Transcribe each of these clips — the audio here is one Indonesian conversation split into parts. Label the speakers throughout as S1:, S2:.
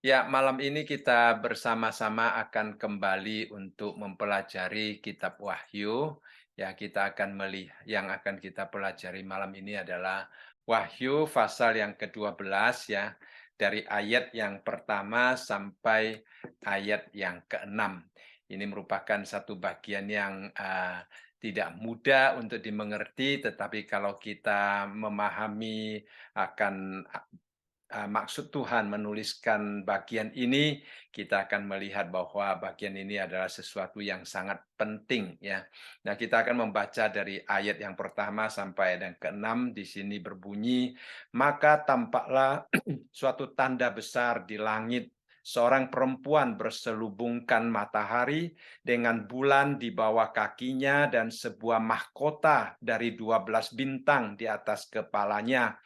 S1: Ya, malam ini kita bersama-sama akan kembali untuk mempelajari kitab Wahyu. Ya, kita akan melihat yang akan kita pelajari malam ini adalah Wahyu pasal yang ke-12 ya, dari ayat yang pertama sampai ayat yang ke-6. Ini merupakan satu bagian yang tidak mudah untuk dimengerti, tetapi kalau kita memahami akan maksud Tuhan menuliskan bagian ini, kita akan melihat bahwa bagian ini adalah sesuatu yang sangat penting ya. Nah, kita akan membaca dari ayat yang pertama sampai ayat yang ke-6 di sini berbunyi, "Maka tampaklah suatu tanda besar di langit, seorang perempuan berselubungkan matahari dengan bulan di bawah kakinya dan sebuah mahkota dari 12 bintang di atas kepalanya.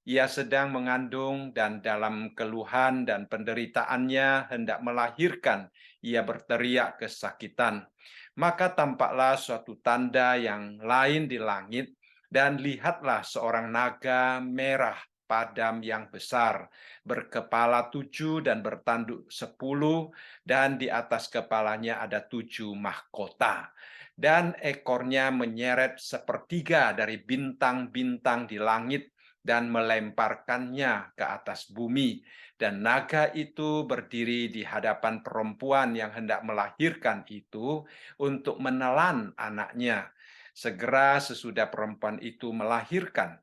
S1: Ia sedang mengandung dan dalam keluhan dan penderitaannya hendak melahirkan, ia berteriak kesakitan. Maka tampaklah suatu tanda yang lain di langit, dan lihatlah seorang naga merah padam yang besar, berkepala 7 dan bertanduk 10, dan di atas kepalanya ada 7 mahkota. Dan ekornya menyeret sepertiga dari bintang-bintang di langit, dan melemparkannya ke atas bumi. Dan naga itu berdiri di hadapan perempuan yang hendak melahirkan itu untuk menelan anaknya. Segera sesudah perempuan itu melahirkan,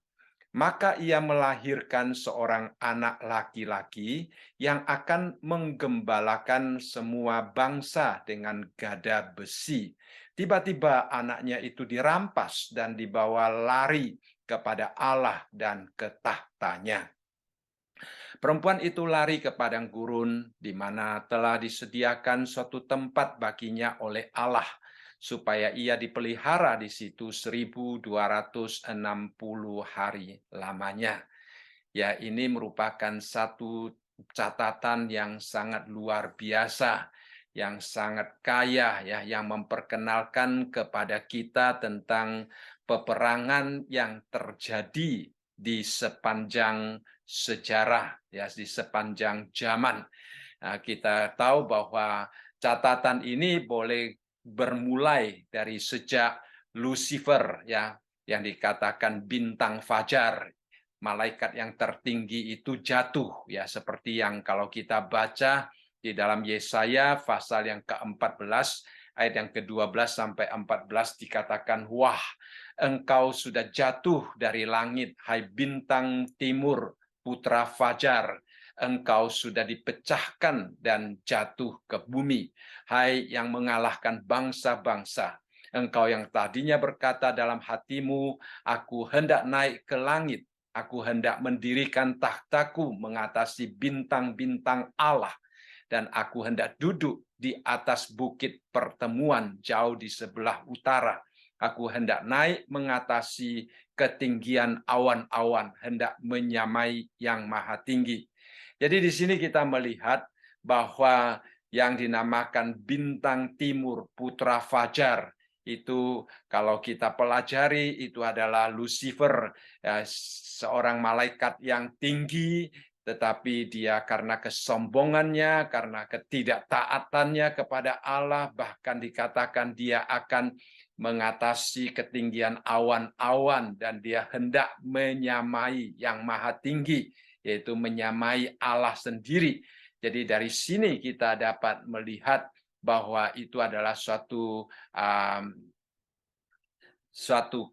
S1: maka ia melahirkan seorang anak laki-laki yang akan menggembalakan semua bangsa dengan gada besi. Tiba-tiba anaknya itu dirampas dan dibawa lari kepada Allah dan ke tahtanya. Perempuan itu lari ke padang gurun, di mana telah disediakan suatu tempat baginya oleh Allah, supaya ia dipelihara di situ 1260 hari lamanya. Ya, ini merupakan satu catatan yang sangat luar biasa, yang sangat kaya ya, yang memperkenalkan kepada kita tentang peperangan yang terjadi di sepanjang sejarah ya, di sepanjang zaman. Nah, kita tahu bahwa catatan ini boleh bermulai dari sejak Lucifer ya, yang dikatakan bintang fajar, malaikat yang tertinggi itu jatuh ya, seperti yang kalau kita baca di dalam Yesaya pasal yang ke-14 ayat yang ke-12 sampai 14 dikatakan, "Wah, engkau sudah jatuh dari langit, hai bintang timur, putra fajar. Engkau sudah dipecahkan dan jatuh ke bumi, hai yang mengalahkan bangsa-bangsa. Engkau yang tadinya berkata dalam hatimu, aku hendak naik ke langit, aku hendak mendirikan tahtaku mengatasi bintang-bintang Allah, dan aku hendak duduk di atas bukit pertemuan jauh di sebelah utara. Aku hendak naik mengatasi ketinggian awan-awan, hendak menyamai yang maha tinggi." Jadi di sini kita melihat bahwa yang dinamakan bintang timur, putra fajar, itu kalau kita pelajari itu adalah Lucifer, seorang malaikat yang tinggi, tetapi dia karena kesombongannya, karena ketidaktaatannya kepada Allah, bahkan dikatakan dia akan mengatasi ketinggian awan-awan dan dia hendak menyamai yang maha tinggi, yaitu menyamai Allah sendiri. Jadi dari sini kita dapat melihat bahwa itu adalah suatu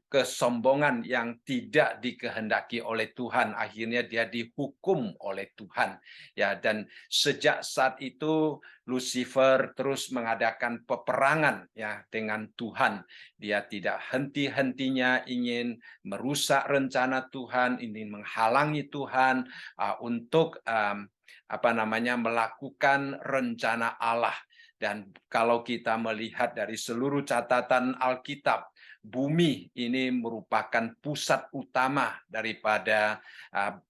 S1: kesombongan yang tidak dikehendaki oleh Tuhan. Akhirnya dia dihukum oleh Tuhan. Ya, dan sejak saat itu Lucifer terus mengadakan peperangan ya dengan Tuhan. Dia tidak henti-hentinya ingin merusak rencana Tuhan, ingin menghalangi Tuhan untuk melakukan rencana Allah. Dan kalau kita melihat dari seluruh catatan Alkitab, bumi ini merupakan pusat utama daripada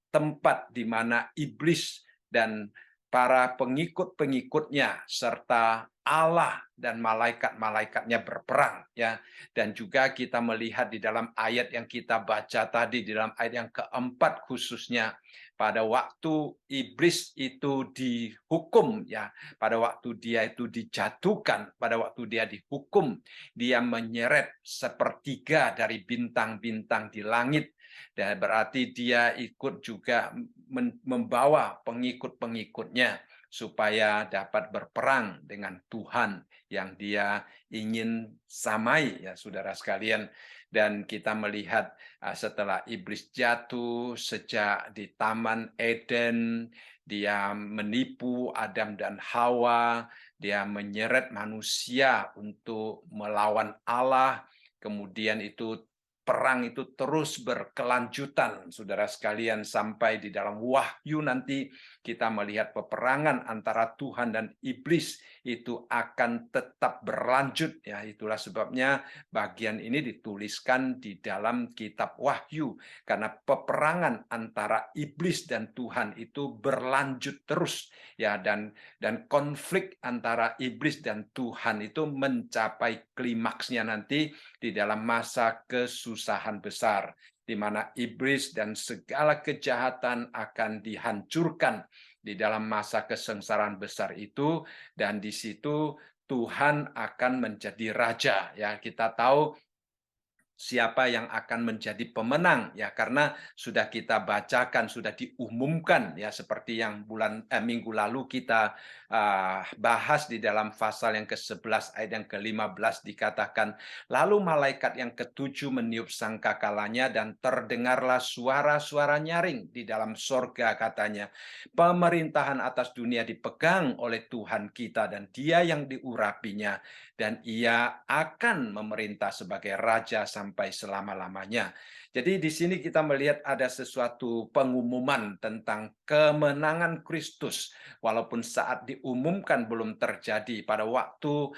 S1: tempat di mana iblis dan para pengikut-pengikutnya serta Allah dan malaikat-malaikatnya berperang ya. Dan juga kita melihat di dalam ayat yang kita baca tadi, di dalam ayat yang keempat khususnya, pada waktu iblis itu dihukum ya, pada waktu dia itu dijatuhkan, pada waktu dia dihukum, dia menyeret sepertiga dari bintang-bintang di langit. Dan berarti dia ikut juga membawa pengikut-pengikutnya supaya dapat berperang dengan Tuhan yang dia ingin samai ya saudara sekalian. Dan kita melihat setelah iblis jatuh sejak di Taman Eden, dia menipu Adam dan Hawa, dia menyeret manusia untuk melawan Allah. Kemudian itu perang itu terus berkelanjutan, saudara sekalian, sampai di dalam Wahyu nanti kita melihat peperangan antara Tuhan dan iblis itu akan tetap berlanjut. Ya, itulah sebabnya bagian ini dituliskan di dalam kitab Wahyu, karena peperangan antara iblis dan Tuhan itu berlanjut terus. Ya, dan konflik antara iblis dan Tuhan itu mencapai klimaksnya nanti di dalam masa kesusahan besar, di mana iblis dan segala kejahatan akan dihancurkan di dalam masa kesengsaraan besar itu, dan di situ Tuhan akan menjadi raja. Ya, kita tahu siapa yang akan menjadi pemenang ya, karena sudah kita bacakan, sudah diumumkan ya, seperti yang minggu lalu kita bahas di dalam pasal yang ke-11 ayat yang ke-15 dikatakan, lalu malaikat yang ketujuh meniup sangkakalanya dan terdengarlah suara-suara nyaring di dalam sorga, katanya, pemerintahan atas dunia dipegang oleh Tuhan kita dan Dia yang diurapinya, dan ia akan memerintah sebagai raja sampai selama-lamanya. Jadi di sini kita melihat ada sesuatu pengumuman tentang kemenangan Kristus, walaupun saat diumumkan belum terjadi. Pada waktu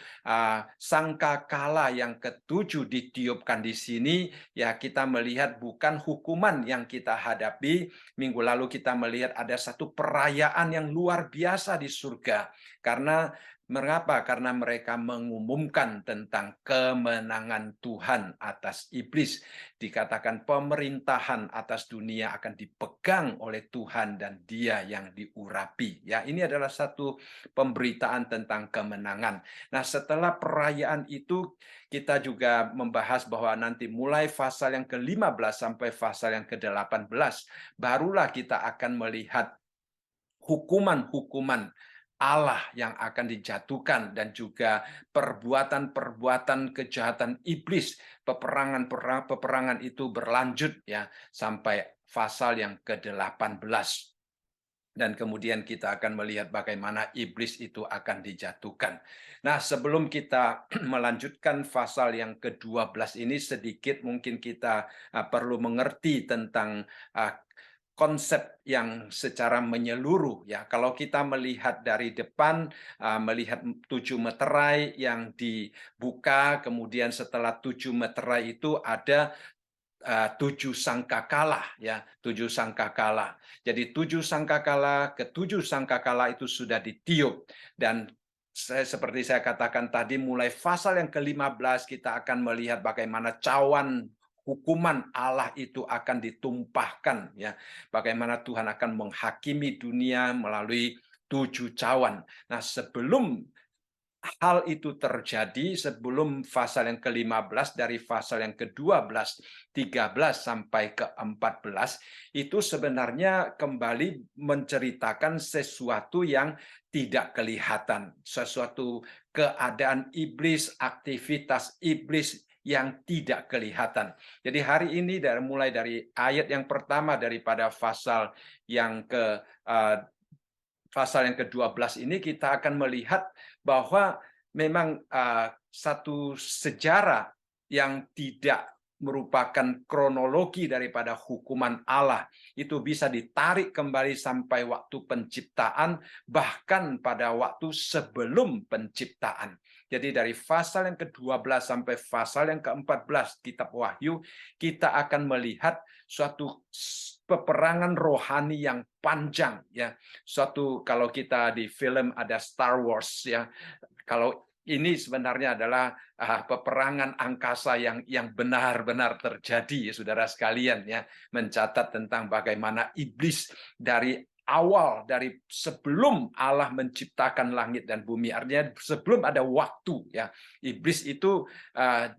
S1: sangkakala yang ketujuh ditiupkan di sini, ya kita melihat bukan hukuman yang kita hadapi. Minggu lalu kita melihat ada satu perayaan yang luar biasa di surga, karena mengapa? Karena mereka mengumumkan tentang kemenangan Tuhan atas iblis. Dikatakan pemerintahan atas dunia akan dipegang oleh Tuhan dan Dia yang diurapi. Ya, ini adalah satu pemberitaan tentang kemenangan. Nah, setelah perayaan itu kita juga membahas bahwa nanti mulai pasal yang ke-15 sampai pasal yang ke-18 barulah kita akan melihat hukuman-hukuman Allah yang akan dijatuhkan, dan juga perbuatan-perbuatan kejahatan iblis. Peperangan itu berlanjut ya sampai pasal yang ke-18. Dan kemudian kita akan melihat bagaimana iblis itu akan dijatuhkan. Nah, sebelum kita melanjutkan pasal yang ke-12 ini, sedikit mungkin kita perlu mengerti tentang konsep yang secara menyeluruh ya. Kalau kita melihat dari depan, melihat 7 meterai yang dibuka, kemudian setelah 7 meterai itu ada 7 sangkakala ya, 7 sangkakala. Jadi 7 sangkakala, ketujuh sangkakala itu sudah ditiup, dan seperti saya katakan tadi, mulai pasal yang ke-15 kita akan melihat bagaimana cawan hukuman Allah itu akan ditumpahkan ya. Bagaimana Tuhan akan menghakimi dunia melalui 7 cawan. Nah, sebelum hal itu terjadi, sebelum pasal yang ke-15, dari pasal yang ke-12, 13 sampai ke-14, itu sebenarnya kembali menceritakan sesuatu yang tidak kelihatan, sesuatu keadaan iblis, aktivitas iblis yang tidak kelihatan. Jadi hari ini mulai dari ayat yang pertama daripada pasal yang ke-12 ini, kita akan melihat bahwa memang satu sejarah yang tidak merupakan kronologi daripada hukuman Allah itu bisa ditarik kembali sampai waktu penciptaan, bahkan pada waktu sebelum penciptaan. Jadi dari pasal yang ke-12 sampai pasal yang ke-14 kitab Wahyu, kita akan melihat suatu peperangan rohani yang panjang ya. Suatu kalau kita di film ada Star Wars ya, kalau ini sebenarnya adalah peperangan angkasa yang benar-benar terjadi ya saudara sekalian ya, mencatat tentang bagaimana iblis dari awal, dari sebelum Allah menciptakan langit dan bumi, artinya sebelum ada waktu ya, iblis itu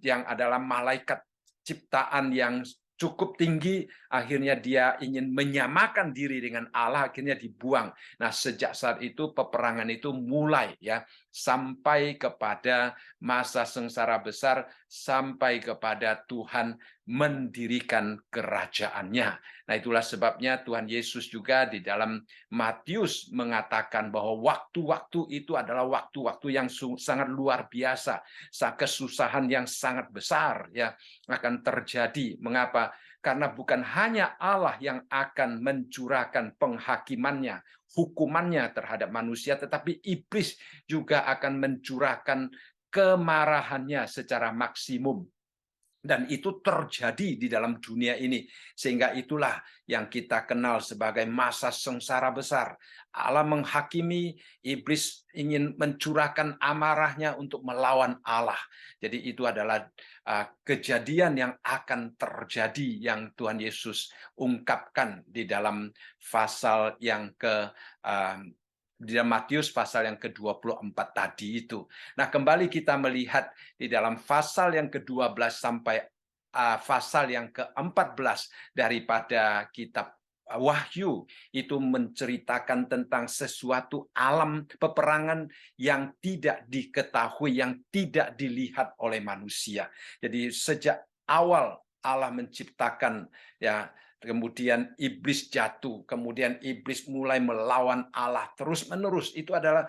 S1: yang adalah malaikat ciptaan yang cukup tinggi, akhirnya dia ingin menyamakan diri dengan Allah, akhirnya dibuang. Nah, sejak saat itu peperangan itu mulai ya, sampai kepada masa sengsara besar, sampai kepada Tuhan mendirikan kerajaannya. Nah, itulah sebabnya Tuhan Yesus juga di dalam Matius mengatakan bahwa waktu-waktu itu adalah waktu-waktu yang sangat luar biasa, kesusahan yang sangat besar ya akan terjadi. Mengapa? Karena bukan hanya Allah yang akan mencurahkan penghakimannya, hukumannya terhadap manusia, tetapi iblis juga akan mencurahkan kemarahannya secara maksimum. Dan itu terjadi di dalam dunia ini. Sehingga itulah yang kita kenal sebagai masa sengsara besar. Allah menghakimi, iblis ingin mencurahkan amarahnya untuk melawan Allah. Jadi itu adalah kejadian yang akan terjadi yang Tuhan Yesus ungkapkan di dalam pasal yang di dalam Matius pasal yang ke-24 tadi itu. Nah, kembali kita melihat di dalam pasal yang ke-12 sampai pasal yang ke-14 daripada kitab Wahyu, itu menceritakan tentang sesuatu alam peperangan yang tidak diketahui, yang tidak dilihat oleh manusia. Jadi sejak awal Allah menciptakan ya, kemudian iblis jatuh, kemudian iblis mulai melawan Allah terus-menerus. Itu adalah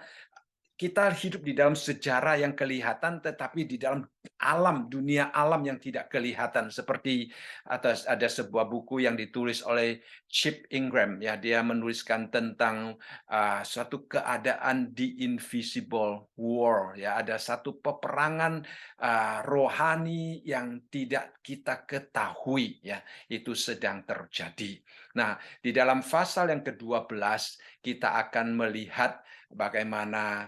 S1: kita hidup di dalam sejarah yang kelihatan, tetapi di dalam alam, dunia alam yang tidak kelihatan. Seperti ada sebuah buku yang ditulis oleh Chip Ingram, ya, dia menuliskan tentang suatu keadaan the invisible war, ya, ada satu peperangan rohani yang tidak kita ketahui, ya, itu sedang terjadi. Nah, di dalam pasal yang ke-12 kita akan melihat bagaimana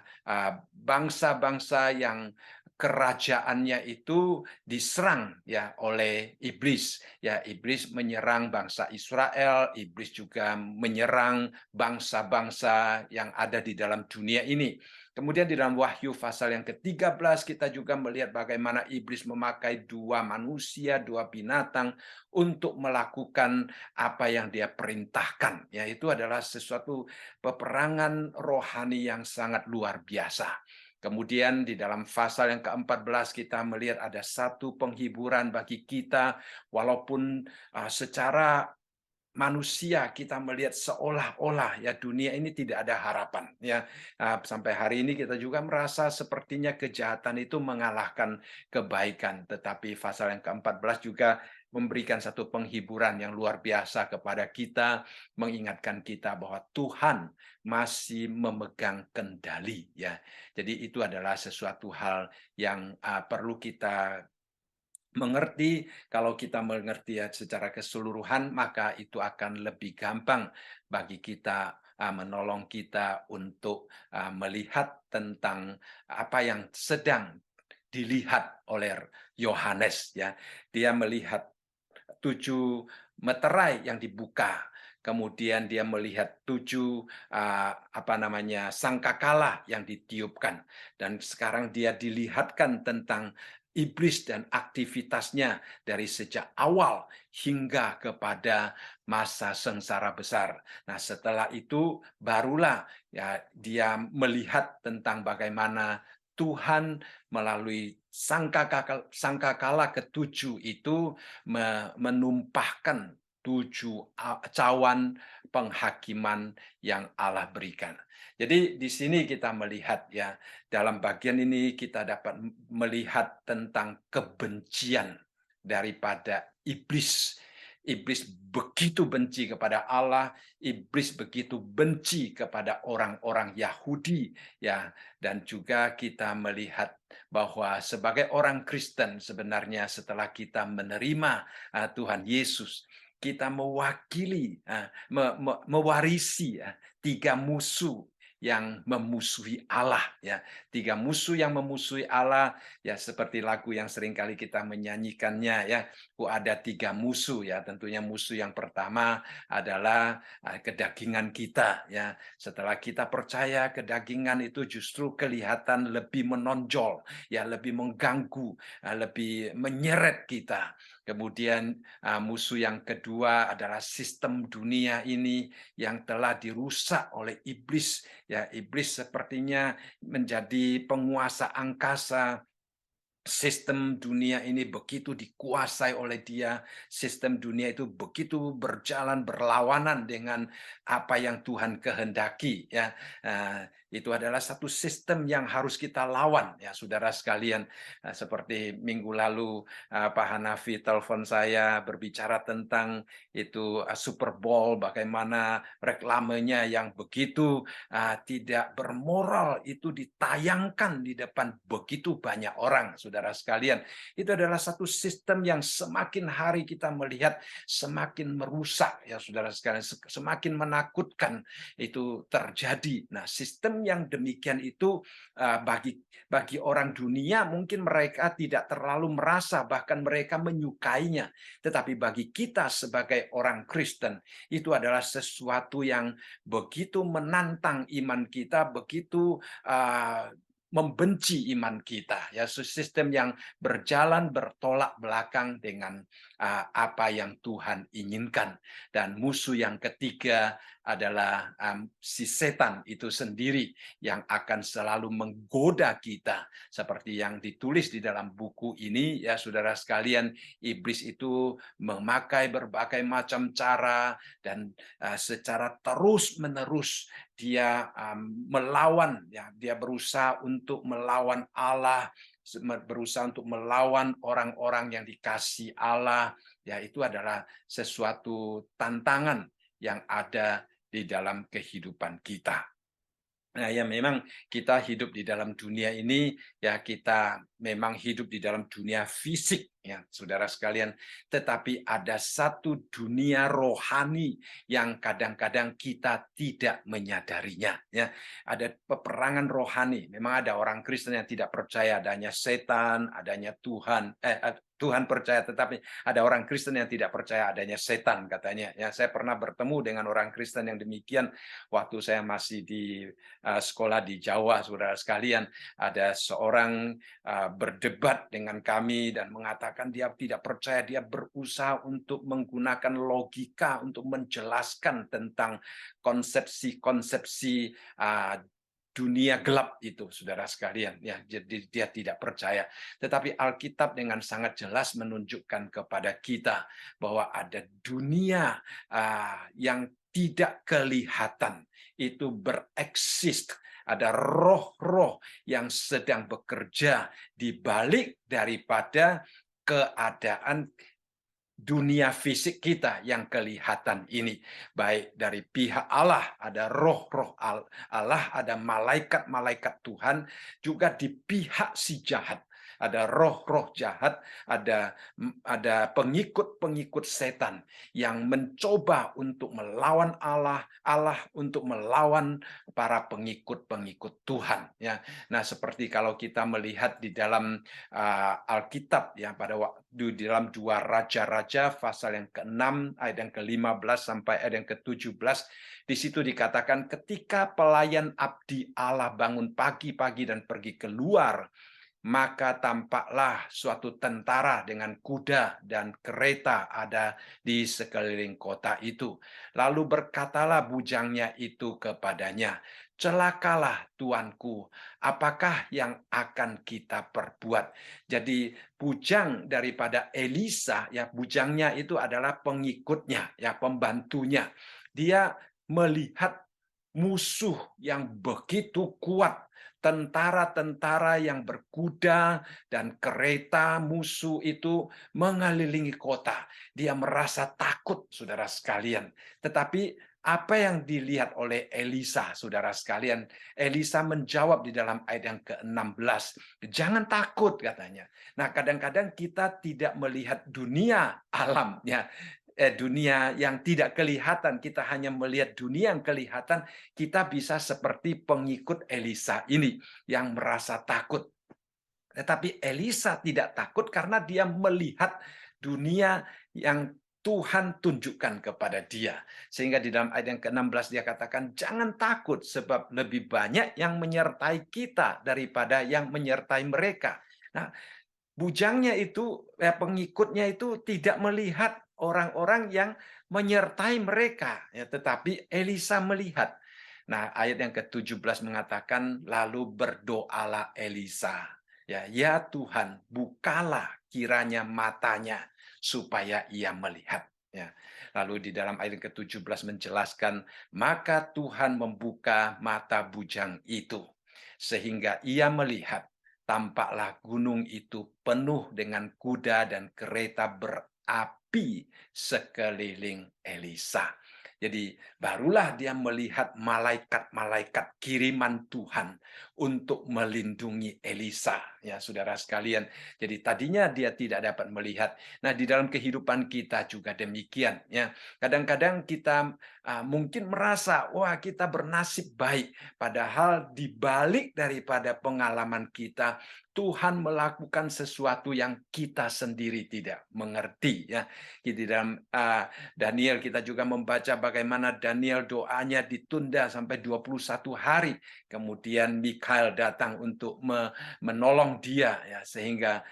S1: bangsa-bangsa yang kerajaannya itu diserang ya oleh iblis. Ya, iblis menyerang bangsa Israel, iblis juga menyerang bangsa-bangsa yang ada di dalam dunia ini. Kemudian di dalam Wahyu pasal yang ke-13 kita juga melihat bagaimana iblis memakai dua manusia, dua binatang untuk melakukan apa yang dia perintahkan. Ya, itu adalah sesuatu peperangan rohani yang sangat luar biasa. Kemudian di dalam pasal yang ke-14 kita melihat ada satu penghiburan bagi kita, walaupun secara manusia kita melihat seolah-olah ya dunia ini tidak ada harapan ya. Sampai hari ini kita juga merasa sepertinya kejahatan itu mengalahkan kebaikan, tetapi pasal yang ke-14 juga memberikan satu penghiburan yang luar biasa kepada kita, mengingatkan kita bahwa Tuhan masih memegang kendali ya. Jadi itu adalah sesuatu hal yang perlu kita mengerti. Kalau kita mengerti ya secara keseluruhan, maka itu akan lebih gampang bagi kita menolong kita untuk melihat tentang apa yang sedang dilihat oleh Yohanes ya. Dia melihat 7 meterai yang dibuka. Kemudian dia melihat 7 sangkakala yang ditiupkan, dan sekarang dia dilihatkan tentang iblis dan aktivitasnya dari sejak awal hingga kepada masa sengsara besar. Nah, setelah itu barulah ya dia melihat tentang bagaimana Tuhan melalui sangkakala ketujuh itu menumpahkan 7 cawan penghakiman yang Allah berikan. Jadi di sini kita melihat ya, dalam bagian ini kita dapat melihat tentang kebencian daripada iblis. Iblis begitu benci kepada Allah, iblis begitu benci kepada orang-orang Yahudi ya, dan juga kita melihat bahwa sebagai orang Kristen sebenarnya setelah kita menerima Tuhan Yesus, kita mewakili, mewarisi ya, 3 musuh yang memusuhi Allah ya. 3 musuh yang memusuhi Allah ya, seperti lagu yang sering kali kita menyanyikannya ya. Ada 3 musuh ya, tentunya musuh yang pertama adalah kedagingan kita ya. Setelah kita percaya, kedagingan itu justru kelihatan lebih menonjol ya, lebih mengganggu, lebih menyeret kita. Kemudian musuh yang kedua adalah sistem dunia ini yang telah dirusak oleh iblis. Ya, iblis sepertinya menjadi penguasa angkasa. Sistem dunia ini begitu dikuasai oleh dia, sistem dunia itu begitu berjalan berlawanan dengan apa yang Tuhan kehendaki ya. Itu adalah satu sistem yang harus kita lawan ya saudara sekalian. Seperti minggu lalu Pak Hanafi telepon saya berbicara tentang itu Super Bowl, bagaimana reklamenya yang begitu tidak bermoral itu ditayangkan di depan begitu banyak orang, saudara sekalian. Itu adalah satu sistem yang semakin hari kita melihat semakin merusak ya saudara sekalian, semakin menakutkan itu terjadi. Nah, sistem yang demikian itu bagi orang dunia mungkin mereka tidak terlalu merasa, bahkan mereka menyukainya. Tetapi bagi kita sebagai orang Kristen, itu adalah sesuatu yang begitu menantang iman kita, begitu membenci iman kita ya, sistem yang berjalan bertolak belakang dengan apa yang Tuhan inginkan. Dan musuh yang ketiga adalah si setan itu sendiri yang akan selalu menggoda kita seperti yang ditulis di dalam buku ini ya saudara sekalian. Iblis itu memakai berbagai macam cara dan secara terus-menerus dia melawan ya, dia berusaha untuk melawan Allah, berusaha untuk melawan orang-orang yang dikasihi Allah. Ya, itu adalah sesuatu tantangan yang ada di dalam kehidupan kita. Nah, ya memang kita hidup di dalam dunia ini, ya kita memang hidup di dalam dunia fisik, ya saudara sekalian. Tetapi ada satu dunia rohani yang kadang-kadang kita tidak menyadarinya. Ya, ada peperangan rohani. Memang ada orang Kristen yang tidak percaya adanya setan, adanya Tuhan. Tuhan percaya, tetapi ada orang Kristen yang tidak percaya adanya setan katanya. Ya, saya pernah bertemu dengan orang Kristen yang demikian waktu saya masih di sekolah di Jawa, saudara sekalian. Ada seorang berdebat dengan kami dan mengatakan dia tidak percaya, dia berusaha untuk menggunakan logika untuk menjelaskan tentang konsepsi-konsepsi dunia gelap itu, saudara sekalian. Ya, jadi dia tidak percaya. Tetapi Alkitab dengan sangat jelas menunjukkan kepada kita bahwa ada dunia yang tidak kelihatan, itu bereksis. Ada roh-roh yang sedang bekerja di balik daripada keadaan dunia fisik kita yang kelihatan ini. Baik dari pihak Allah, ada roh-roh Allah, ada malaikat-malaikat Tuhan, juga di pihak si jahat. Ada roh-roh jahat, ada pengikut-pengikut setan yang mencoba untuk melawan Allah, Allah untuk melawan para pengikut-pengikut Tuhan. Ya, nah seperti kalau kita melihat di dalam Alkitab ya, pada waktu di dalam 2 Raja-Raja pasal yang ke-6 ayat yang ke-15 sampai ayat yang ke-17, di situ dikatakan ketika pelayan abdi Allah bangun pagi-pagi dan pergi keluar, maka tampaklah suatu tentara dengan kuda dan kereta ada di sekeliling kota itu. Lalu berkatalah bujangnya itu kepadanya, "Celakalah tuanku, apakah yang akan kita perbuat?" Jadi bujang daripada Elisa, ya bujangnya itu adalah pengikutnya, ya pembantunya. Dia melihat musuh yang begitu kuat, tentara-tentara yang berkuda dan kereta musuh itu mengelilingi kota. Dia merasa takut, saudara sekalian. Tetapi apa yang dilihat oleh Elisa, saudara sekalian? Elisa menjawab di dalam ayat yang ke-16. Jangan takut, katanya. Nah, kadang-kadang kita tidak melihat dunia alam, ya. dunia yang tidak kelihatan, kita hanya melihat dunia yang kelihatan, kita bisa seperti pengikut Elisa ini yang merasa takut. Tetapi Elisa tidak takut karena dia melihat dunia yang Tuhan tunjukkan kepada dia. Sehingga di dalam ayat yang ke-16 dia katakan, jangan takut sebab lebih banyak yang menyertai kita daripada yang menyertai mereka. Nah, bujangnya itu, pengikutnya itu tidak melihat orang-orang yang menyertai mereka, ya, tetapi Elisa melihat. Nah, ayat yang ke-17 mengatakan, lalu berdoalah Elisa. Ya Tuhan, bukalah kiranya matanya supaya ia melihat. Ya. Lalu di dalam ayat yang ke-17 menjelaskan, maka Tuhan membuka mata bujang itu sehingga ia melihat. Tampaklah gunung itu penuh dengan kuda dan kereta berapi sekeliling Elisa. Jadi barulah dia melihat malaikat-malaikat kiriman Tuhan untuk melindungi Elisa, ya saudara sekalian. Jadi tadinya dia tidak dapat melihat. Nah, di dalam kehidupan kita juga demikian, ya. Kadang-kadang kita mungkin merasa, wah kita bernasib baik. Padahal di balik daripada pengalaman kita, Tuhan melakukan sesuatu yang kita sendiri tidak mengerti, ya. Di dalam Daniel kita juga membaca bagaimana Daniel doanya ditunda sampai 21 hari. Kemudian Mikael datang untuk menolong dia, ya, sehingga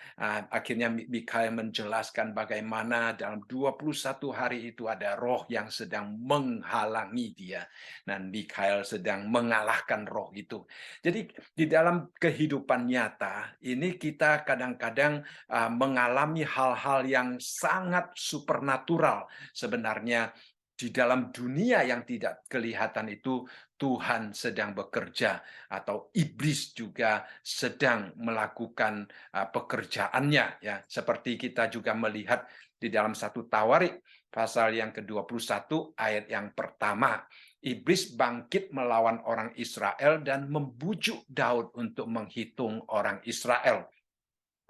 S1: akhirnya Mikael menjelaskan bagaimana dalam 21 hari itu ada roh yang sedang menghalangi dia. Dan Mikael sedang mengalahkan roh itu. Jadi di dalam kehidupan nyata ini kita kadang-kadang mengalami hal-hal yang sangat supernatural. Sebenarnya di dalam dunia yang tidak kelihatan itu Tuhan sedang bekerja atau iblis juga sedang melakukan pekerjaannya, ya. Seperti kita juga melihat di dalam 1 Tawarik pasal yang ke-21 ayat yang pertama. Iblis bangkit melawan orang Israel dan membujuk Daud untuk menghitung orang Israel.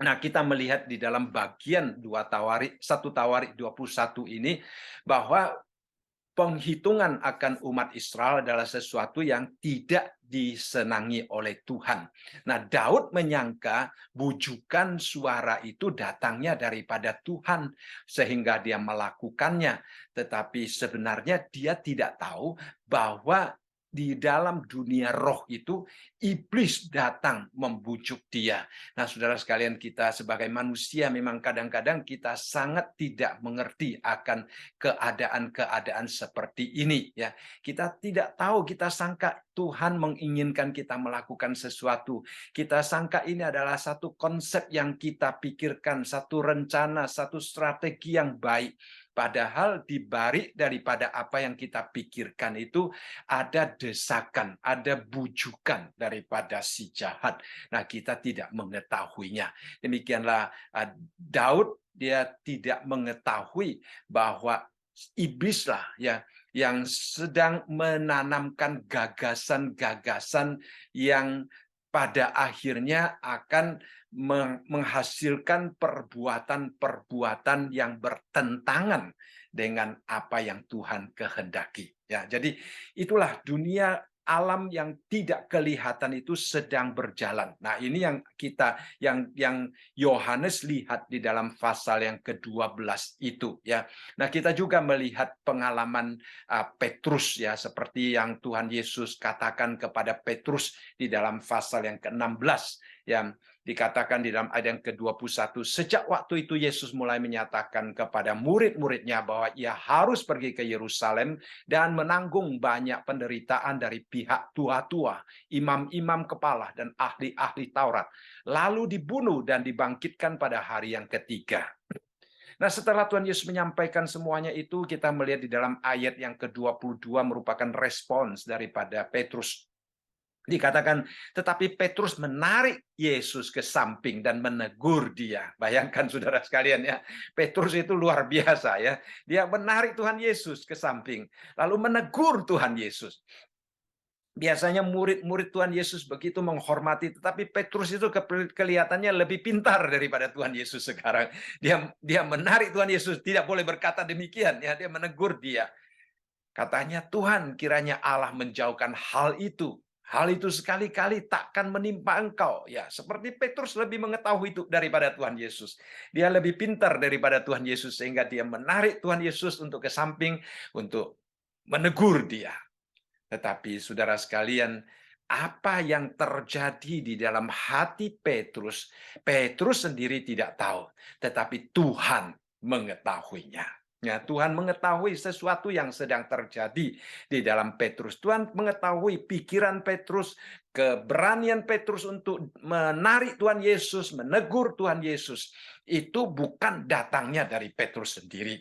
S1: Nah, kita melihat di dalam bagian 1 Tawarik 21 ini bahwa penghitungan akan umat Israel adalah sesuatu yang tidak disenangi oleh Tuhan. Nah, Daud menyangka bujukan suara itu datangnya daripada Tuhan sehingga dia melakukannya. Tetapi sebenarnya dia tidak tahu bahwa di dalam dunia roh itu iblis datang membujuk dia. Nah, saudara sekalian, kita sebagai manusia memang kadang-kadang kita sangat tidak mengerti akan keadaan-keadaan seperti ini, ya. Kita tidak tahu, kita sangka Tuhan menginginkan kita melakukan sesuatu. Kita sangka ini adalah satu konsep yang kita pikirkan, satu rencana, satu strategi yang baik. Padahal di balik daripada apa yang kita pikirkan itu ada desakan, ada bujukan daripada si jahat. Nah, kita tidak mengetahuinya. Demikianlah Daud, dia tidak mengetahui bahwa iblislah ya yang sedang menanamkan gagasan-gagasan yang pada akhirnya akan menghasilkan perbuatan-perbuatan yang bertentangan dengan apa yang Tuhan kehendaki. Ya, jadi itulah dunia alam yang tidak kelihatan itu sedang berjalan. Nah, ini yang yang Yohanes lihat di dalam pasal yang ke-12 itu, ya. Nah, kita juga melihat pengalaman Petrus, ya, seperti yang Tuhan Yesus katakan kepada Petrus di dalam pasal yang ke-16, yang dikatakan di dalam ayat yang ke-21, sejak waktu itu Yesus mulai menyatakan kepada murid-muridnya bahwa ia harus pergi ke Yerusalem dan menanggung banyak penderitaan dari pihak tua-tua, imam-imam kepala, dan ahli-ahli Taurat, lalu dibunuh dan dibangkitkan pada hari yang ketiga. Nah, setelah Tuhan Yesus menyampaikan semuanya itu, kita melihat di dalam ayat yang ke-22 merupakan respons daripada Petrus. Dikatakan, tetapi Petrus menarik Yesus ke samping dan menegur dia. Bayangkan saudara sekalian, ya, Petrus itu luar biasa, ya. Dia menarik Tuhan Yesus ke samping, lalu menegur Tuhan Yesus. Biasanya murid-murid Tuhan Yesus begitu menghormati, tetapi Petrus itu kelihatannya lebih pintar daripada Tuhan Yesus sekarang. Dia menarik Tuhan Yesus, tidak boleh berkata demikian, ya, dia menegur dia. Katanya, Tuhan, kiranya Allah menjauhkan hal itu. Hal itu sekali-kali takkan menimpa engkau. Ya, seperti Petrus lebih mengetahui itu daripada Tuhan Yesus. Dia lebih pintar daripada Tuhan Yesus, sehingga dia menarik Tuhan Yesus untuk ke samping untuk menegur dia. Tetapi saudara sekalian, apa yang terjadi di dalam hati Petrus, Petrus sendiri tidak tahu, tetapi Tuhan mengetahuinya. Ya, Tuhan mengetahui sesuatu yang sedang terjadi di dalam Petrus. Tuhan mengetahui pikiran Petrus, keberanian Petrus untuk menarik Tuhan Yesus, menegur Tuhan Yesus. Itu bukan datangnya dari Petrus sendiri.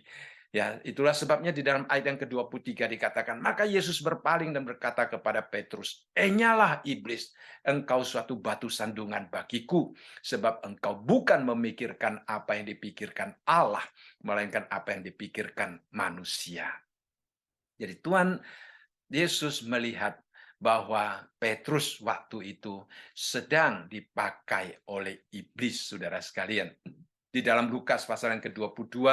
S1: Ya, itulah sebabnya di dalam ayat yang ke-23 dikatakan, maka Yesus berpaling dan berkata kepada Petrus, "Enyalah iblis, engkau suatu batu sandungan bagiku, sebab engkau bukan memikirkan apa yang dipikirkan Allah, melainkan apa yang dipikirkan manusia." Jadi Tuhan Yesus melihat bahwa Petrus waktu itu sedang dipakai oleh iblis, saudara sekalian. Di dalam Lukas pasal yang ke-22,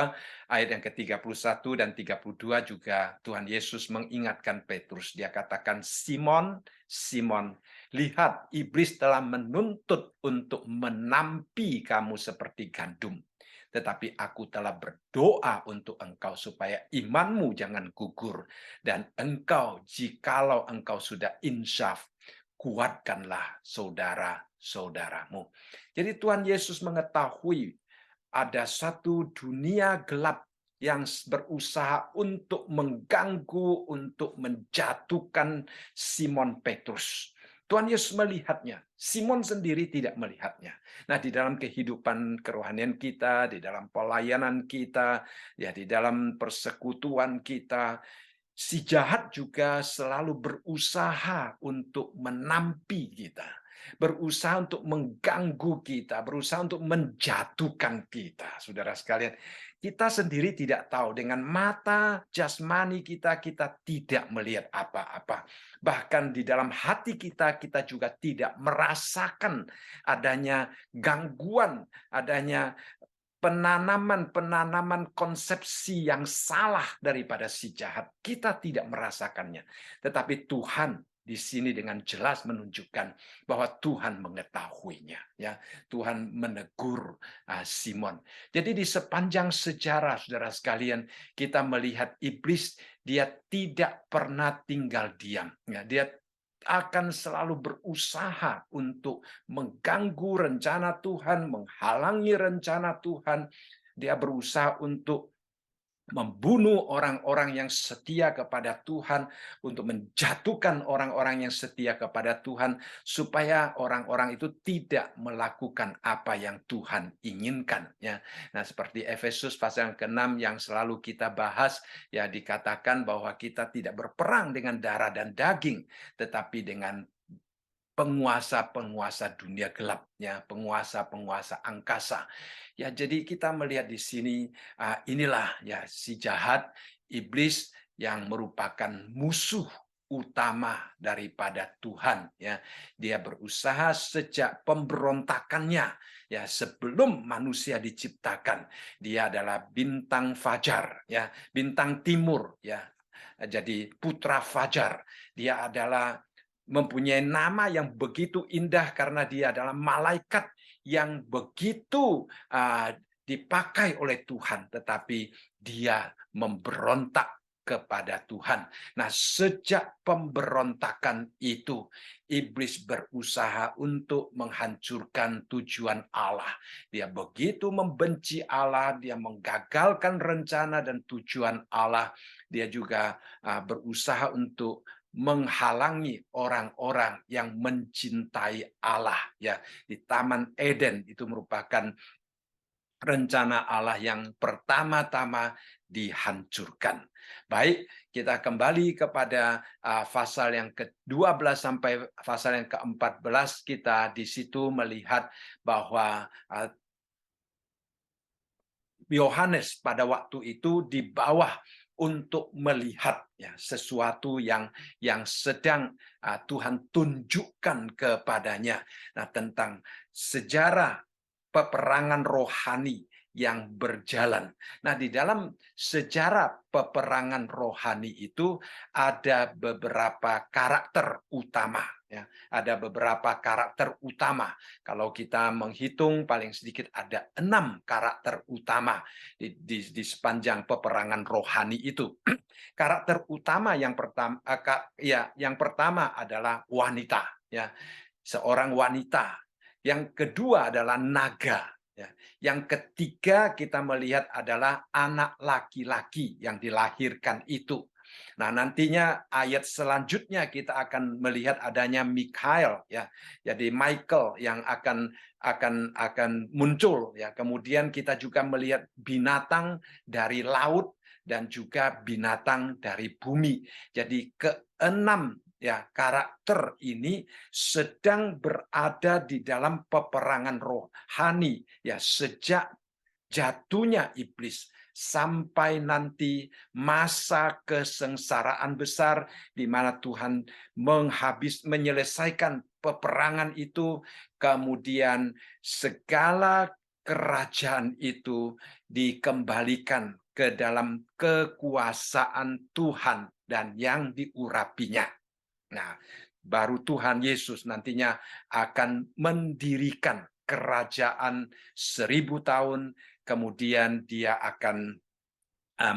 S1: ayat yang ke-31 dan 32 juga Tuhan Yesus mengingatkan Petrus. Dia katakan, Simon, Simon, lihat iblis telah menuntut untuk menampi kamu seperti gandum. Tetapi aku telah berdoa untuk engkau supaya imanmu jangan gugur. Dan engkau, jikalau engkau sudah insaf, kuatkanlah saudara-saudaramu. Jadi Tuhan Yesus mengetahui ada satu dunia gelap yang berusaha untuk mengganggu, untuk menjatuhkan Simon Petrus. Tuhan Yesus melihatnya, Simon sendiri tidak melihatnya. Nah, di dalam kehidupan kerohanian kita, di dalam pelayanan kita, ya di dalam persekutuan kita, si jahat juga selalu berusaha untuk menampi kita, berusaha untuk mengganggu kita, berusaha untuk menjatuhkan kita. Saudara sekalian, kita sendiri tidak tahu, dengan mata jasmani kita, kita tidak melihat apa-apa. Bahkan di dalam hati kita, kita juga tidak merasakan adanya gangguan, adanya penanaman konsepsi yang salah daripada si jahat. Kita tidak merasakannya. Tetapi Tuhan di sini dengan jelas menunjukkan bahwa Tuhan mengetahuinya. Ya, Tuhan menegur Simon. Jadi di sepanjang sejarah, saudara sekalian, kita melihat iblis, dia tidak pernah tinggal diam. Ya, dia akan selalu berusaha untuk mengganggu rencana Tuhan, menghalangi rencana Tuhan. Dia berusaha untuk membunuh orang-orang yang setia kepada Tuhan, untuk menjatuhkan orang-orang yang setia kepada Tuhan, supaya orang-orang itu tidak melakukan apa yang Tuhan inginkan. Ya, nah seperti Efesus pasal yang ke-6 yang selalu kita bahas, ya dikatakan bahwa kita tidak berperang dengan darah dan daging, tetapi dengan penguasa-penguasa dunia gelapnya, penguasa-penguasa angkasa. Ya, jadi kita melihat di sini inilah ya si jahat, iblis yang merupakan musuh utama daripada Tuhan, ya. Dia berusaha sejak pemberontakannya, ya, sebelum manusia diciptakan. Dia adalah bintang fajar, ya, bintang timur, ya. Jadi putra fajar. Dia adalah mempunyai nama yang begitu indah karena dia adalah malaikat yang begitu dipakai oleh Tuhan, tetapi dia memberontak kepada Tuhan. Nah, sejak pemberontakan itu, iblis berusaha untuk menghancurkan tujuan Allah. Dia begitu membenci Allah, dia menggagalkan rencana dan tujuan Allah. Dia juga berusaha untuk menghalangi orang-orang yang mencintai Allah, ya. Di Taman Eden itu merupakan rencana Allah yang pertama-tama dihancurkan. Baik, kita kembali kepada pasal yang ke-12 sampai pasal yang ke-14. Kita di situ melihat bahwa Yohanes pada waktu itu di bawah untuk melihat ya sesuatu yang sedang Tuhan tunjukkan kepadanya. Nah, tentang sejarah peperangan rohani yang berjalan. Nah, di dalam sejarah peperangan rohani itu ada beberapa karakter utama ya. Ada beberapa karakter utama. Kalau kita menghitung paling sedikit ada 6 karakter utama di sepanjang peperangan rohani itu. Karakter utama yang pertama yang pertama adalah wanita ya. Seorang wanita. Yang kedua adalah naga ya. Yang ketiga kita melihat adalah anak laki-laki yang dilahirkan itu. Nah, nantinya ayat selanjutnya kita akan melihat adanya Mikael ya. Jadi Michael yang akan muncul ya. Kemudian kita juga melihat binatang dari laut dan juga binatang dari bumi. Jadi keenam ya karakter ini sedang berada di dalam peperangan rohani ya sejak jatuhnya iblis sampai nanti masa kesengsaraan besar di mana Tuhan menyelesaikan peperangan itu, kemudian segala kerajaan itu dikembalikan ke dalam kekuasaan Tuhan dan yang diurapinya. Nah, baru Tuhan Yesus nantinya akan mendirikan kerajaan 1000 tahun, kemudian dia akan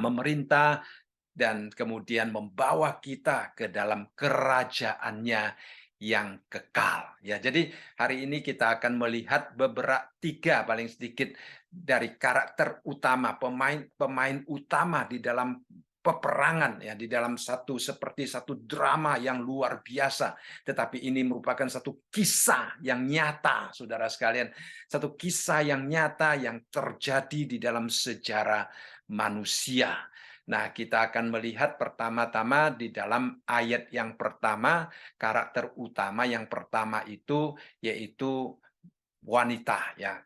S1: memerintah dan kemudian membawa kita ke dalam kerajaannya yang kekal. Ya, jadi hari ini kita akan melihat beberapa 3 paling sedikit dari karakter utama, pemain utama di dalam peperangan ya, di dalam seperti satu drama yang luar biasa. Tetapi ini merupakan satu kisah yang nyata, saudara sekalian. Satu kisah yang nyata yang terjadi di dalam sejarah manusia. Nah, kita akan melihat pertama-tama di dalam ayat yang pertama, karakter utama yang pertama itu yaitu wanita ya.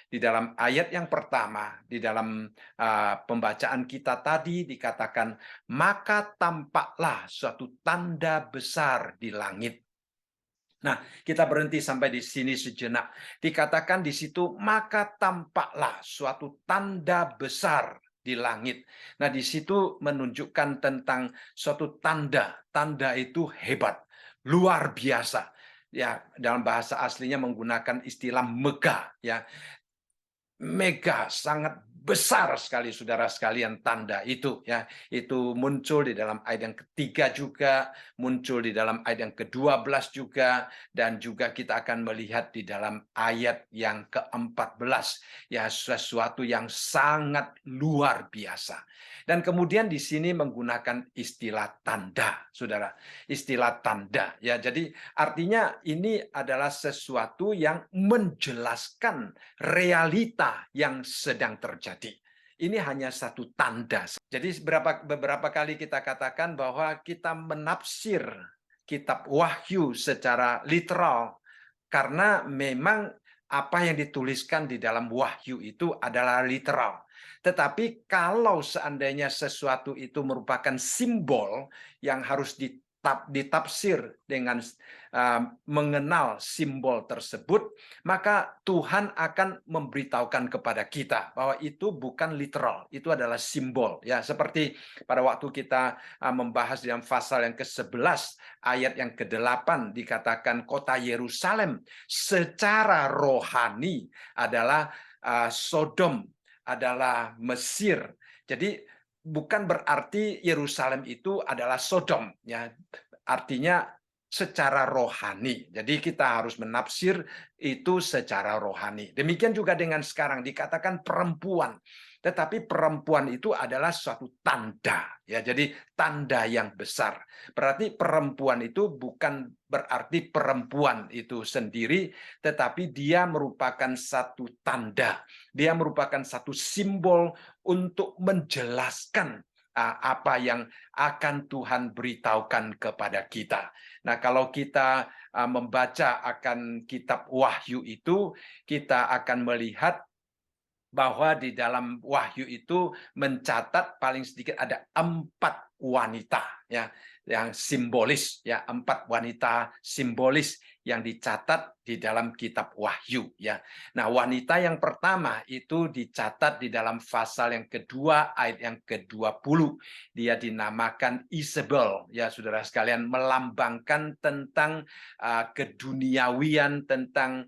S1: Di dalam ayat yang pertama, di dalam pembacaan kita tadi dikatakan, maka tampaklah suatu tanda besar di langit. Nah, kita berhenti sampai di sini sejenak. Dikatakan di situ, maka tampaklah suatu tanda besar di langit. Nah, di situ menunjukkan tentang suatu tanda. Tanda itu hebat, luar biasa. Ya, dalam bahasa aslinya menggunakan istilah megah, ya. Mega, sangat besar sekali saudara sekalian tanda itu ya. Itu muncul di dalam ayat yang ketiga juga, muncul di dalam ayat yang ke-12 juga, dan juga kita akan melihat di dalam ayat yang ke-14 ya, sesuatu yang sangat luar biasa. Dan kemudian di sini menggunakan istilah tanda, Saudara. Istilah tanda ya. Jadi artinya ini adalah sesuatu yang menjelaskan realita yang sedang terjadi. Ini hanya satu tanda. Jadi beberapa kali kita katakan bahwa kita menafsir kitab Wahyu secara literal karena memang apa yang dituliskan di dalam Wahyu itu adalah literal. Tetapi kalau seandainya sesuatu itu merupakan simbol yang harus ditafsir dengan mengenal simbol tersebut, maka Tuhan akan memberitahukan kepada kita bahwa itu bukan literal, itu adalah simbol. Ya, seperti pada waktu kita membahas dalam pasal yang ke-11 ayat yang ke-8 dikatakan kota Yerusalem secara rohani adalah Sodom, adalah Mesir. Jadi bukan berarti Yerusalem itu adalah Sodom, ya. Artinya secara rohani. Jadi kita harus menafsir itu secara rohani. Demikian juga dengan sekarang dikatakan perempuan. Tetapi perempuan itu adalah suatu tanda. Ya, jadi tanda yang besar. Berarti perempuan itu bukan berarti perempuan itu sendiri, tetapi dia merupakan satu tanda. Dia merupakan satu simbol untuk menjelaskan apa yang akan Tuhan beritahukan kepada kita. Nah, kalau kita membaca akan kitab Wahyu itu, kita akan melihat bahwa di dalam Wahyu itu mencatat paling sedikit ada 4 wanita ya yang simbolis ya, 4 wanita simbolis yang dicatat di dalam kitab Wahyu ya. Nah, wanita yang pertama itu dicatat di dalam pasal yang kedua ayat yang ke-20. Dia dinamakan Isabel ya saudara sekalian, melambangkan tentang keduniawian, tentang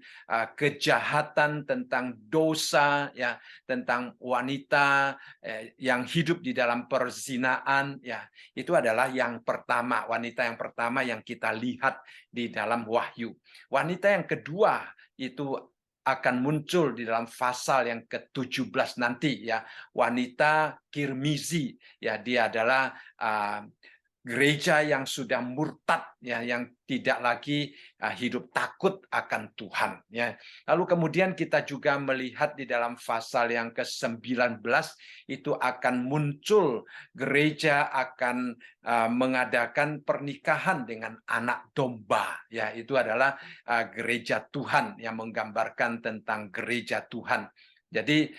S1: kejahatan, tentang dosa ya, tentang wanita yang hidup di dalam perzinaan ya. Itu adalah yang pertama, wanita yang pertama yang kita lihat di dalam Wahyu. Wanita yang kedua itu akan muncul di dalam pasal yang ke-17 nanti ya, wanita Kirmizi ya, dia adalah gereja yang sudah murtad ya, yang tidak lagi hidup takut akan Tuhan ya. Lalu kemudian kita juga melihat di dalam pasal yang ke-19 itu akan muncul gereja akan mengadakan pernikahan dengan anak domba ya. Itu adalah gereja Tuhan yang menggambarkan tentang gereja Tuhan. Jadi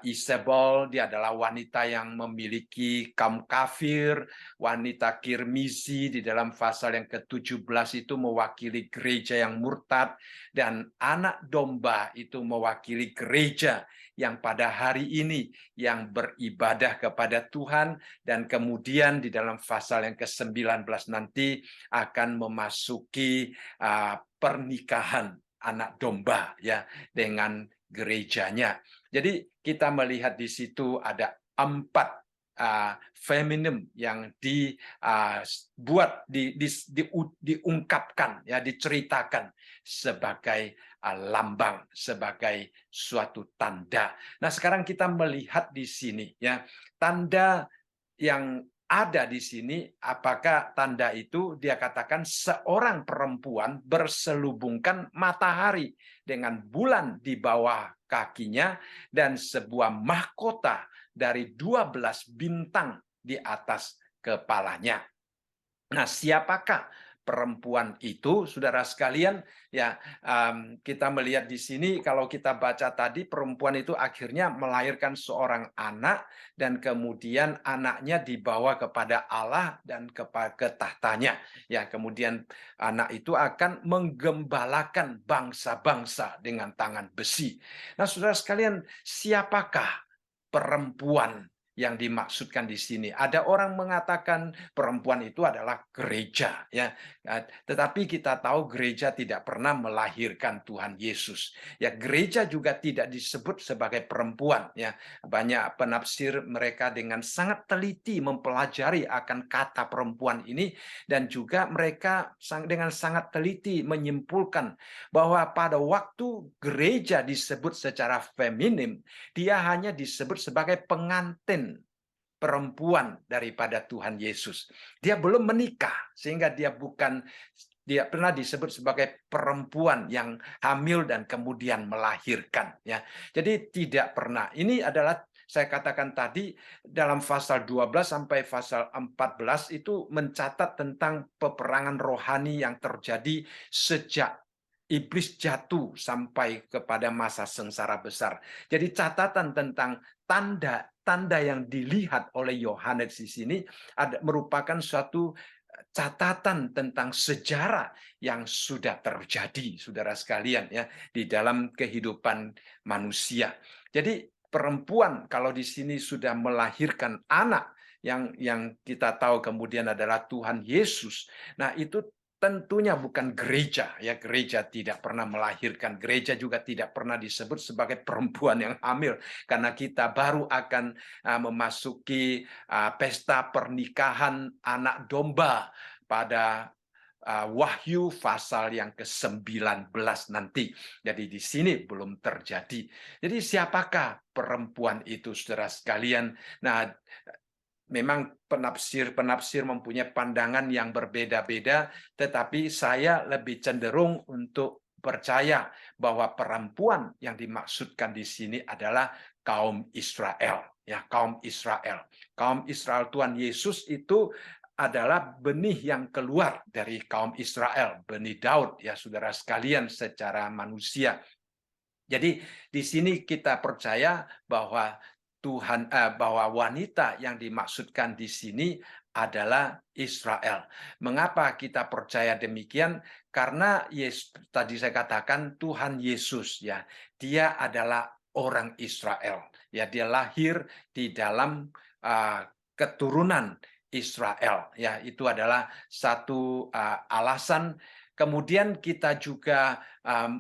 S1: Isabel dia adalah wanita yang memiliki kaum kafir, wanita Kirmizi di dalam pasal yang ke-17 itu mewakili gereja yang murtad, dan anak domba itu mewakili gereja yang pada hari ini yang beribadah kepada Tuhan, dan kemudian di dalam pasal yang ke-19 nanti akan memasuki pernikahan anak domba ya dengan gerejanya. Jadi kita melihat di situ ada 4 feminim yang dibuat, diungkapkan ya, diceritakan sebagai lambang, sebagai suatu tanda. Nah, sekarang kita melihat di sini ya, tanda yang ada di sini, apakah tanda itu dia katakan seorang perempuan berselubungkan matahari dengan bulan di bawah kakinya dan sebuah mahkota dari 12 bintang di atas kepalanya. Nah, siapakah perempuan itu, saudara sekalian? Ya, kita melihat di sini kalau kita baca tadi, perempuan itu akhirnya melahirkan seorang anak dan kemudian anaknya dibawa kepada Allah dan ke tahtanya. Ya, kemudian anak itu akan menggembalakan bangsa-bangsa dengan tangan besi. Nah, saudara sekalian, siapakah perempuan yang dimaksudkan di sini? Ada orang mengatakan perempuan itu adalah gereja ya. Tetapi kita tahu gereja tidak pernah melahirkan Tuhan Yesus. Ya, gereja juga tidak disebut sebagai perempuan ya. Banyak penafsir mereka dengan sangat teliti mempelajari akan kata perempuan ini, dan juga mereka dengan sangat teliti menyimpulkan bahwa pada waktu gereja disebut secara feminim, dia hanya disebut sebagai pengantin perempuan daripada Tuhan Yesus. Dia belum menikah, sehingga dia pernah disebut sebagai perempuan yang hamil dan kemudian melahirkan ya. Jadi tidak pernah. Ini adalah saya katakan tadi dalam pasal 12 sampai pasal 14 itu mencatat tentang peperangan rohani yang terjadi sejak iblis jatuh sampai kepada masa sengsara besar. Jadi catatan tentang tanda-tanda yang dilihat oleh Yohanes di sini merupakan suatu catatan tentang sejarah yang sudah terjadi, saudara sekalian ya, di dalam kehidupan manusia. Jadi perempuan kalau di sini sudah melahirkan anak yang kita tahu kemudian adalah Tuhan Yesus. Nah, itu tentunya bukan gereja ya. Gereja tidak pernah melahirkan, gereja juga tidak pernah disebut sebagai perempuan yang hamil, karena kita baru akan memasuki pesta pernikahan anak domba pada Wahyu pasal yang ke-19 nanti. Jadi di sini belum terjadi. Jadi siapakah perempuan itu, saudara sekalian? Nah, memang penafsir-penafsir mempunyai pandangan yang berbeda-beda, tetapi saya lebih cenderung untuk percaya bahwa perempuan yang dimaksudkan di sini adalah kaum Israel. Ya, kaum Israel. Kaum Israel Tuhan Yesus itu adalah benih yang keluar dari kaum Israel, benih Daud ya saudara sekalian secara manusia. Jadi di sini kita percaya bahwa bahwa wanita yang dimaksudkan di sini adalah Israel. Mengapa kita percaya demikian? Karena tadi saya katakan Tuhan Yesus ya, dia adalah orang Israel. Ya, dia lahir di dalam keturunan Israel. Ya, itu adalah satu alasan. Kemudian kita juga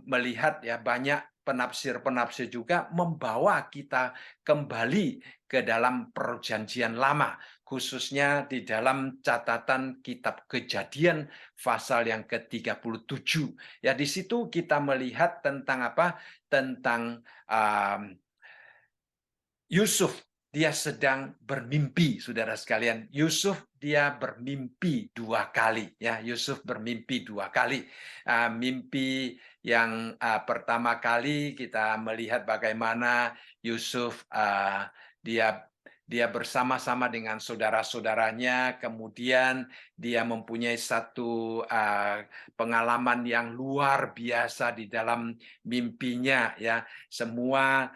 S1: melihat ya banyak penafsir-penafsir juga membawa kita kembali ke dalam perjanjian lama, khususnya di dalam catatan kitab Kejadian pasal yang ke-37. Ya, di situ kita melihat tentang apa? Tentang Yusuf, dia sedang bermimpi, saudara sekalian. Yusuf dia bermimpi 2 kali, ya. Yusuf bermimpi 2 kali. Mimpi yang pertama kali kita melihat bagaimana Yusuf dia dia bersama-sama dengan saudara-saudaranya, kemudian dia mempunyai satu pengalaman yang luar biasa di dalam mimpinya, ya. Semua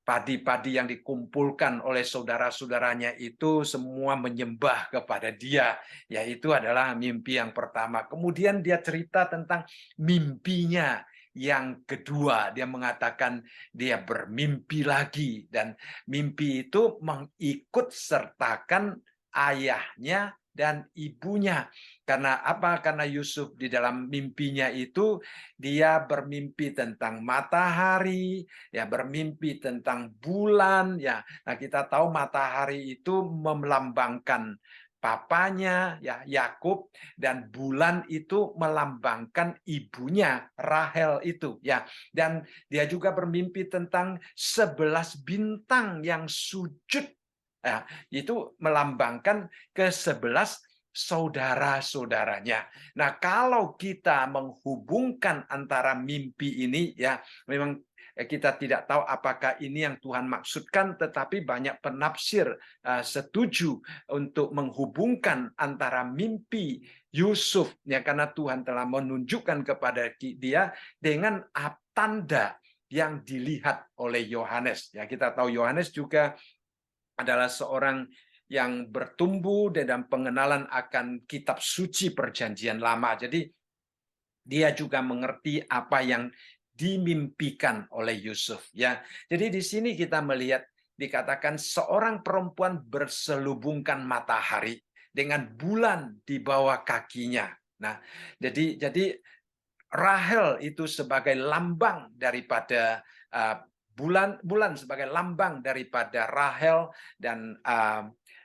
S1: padi-padi yang dikumpulkan oleh saudara-saudaranya itu semua menyembah kepada dia. Yaitu adalah mimpi yang pertama. Kemudian dia cerita tentang mimpinya yang kedua. Dia mengatakan dia bermimpi lagi. Dan mimpi itu mengikut sertakan ayahnya dan ibunya. Karena apa? Karena Yusuf di dalam mimpinya itu dia bermimpi tentang matahari, ya bermimpi tentang bulan, ya. Nah, kita tahu matahari itu melambangkan papanya, ya Yakub, dan bulan itu melambangkan ibunya Rahel itu, ya. Dan dia juga bermimpi tentang 11 bintang yang sujud. Ya, itu melambangkan ke-11 saudara-saudaranya. Nah, kalau kita menghubungkan antara mimpi ini, ya memang kita tidak tahu apakah ini yang Tuhan maksudkan, tetapi banyak penafsir setuju untuk menghubungkan antara mimpi Yusuf, ya karena Tuhan telah menunjukkan kepada dia dengan tanda yang dilihat oleh Yohanes. Ya, kita tahu Yohanes juga adalah seorang yang bertumbuh dalam pengenalan akan kitab suci perjanjian lama. Jadi dia juga mengerti apa yang dimimpikan oleh Yusuf, ya. Jadi di sini kita melihat dikatakan seorang perempuan berselubungkan matahari dengan bulan di bawah kakinya. Nah, jadi Rahel itu sebagai lambang daripada bulan sebagai lambang daripada Rahel, dan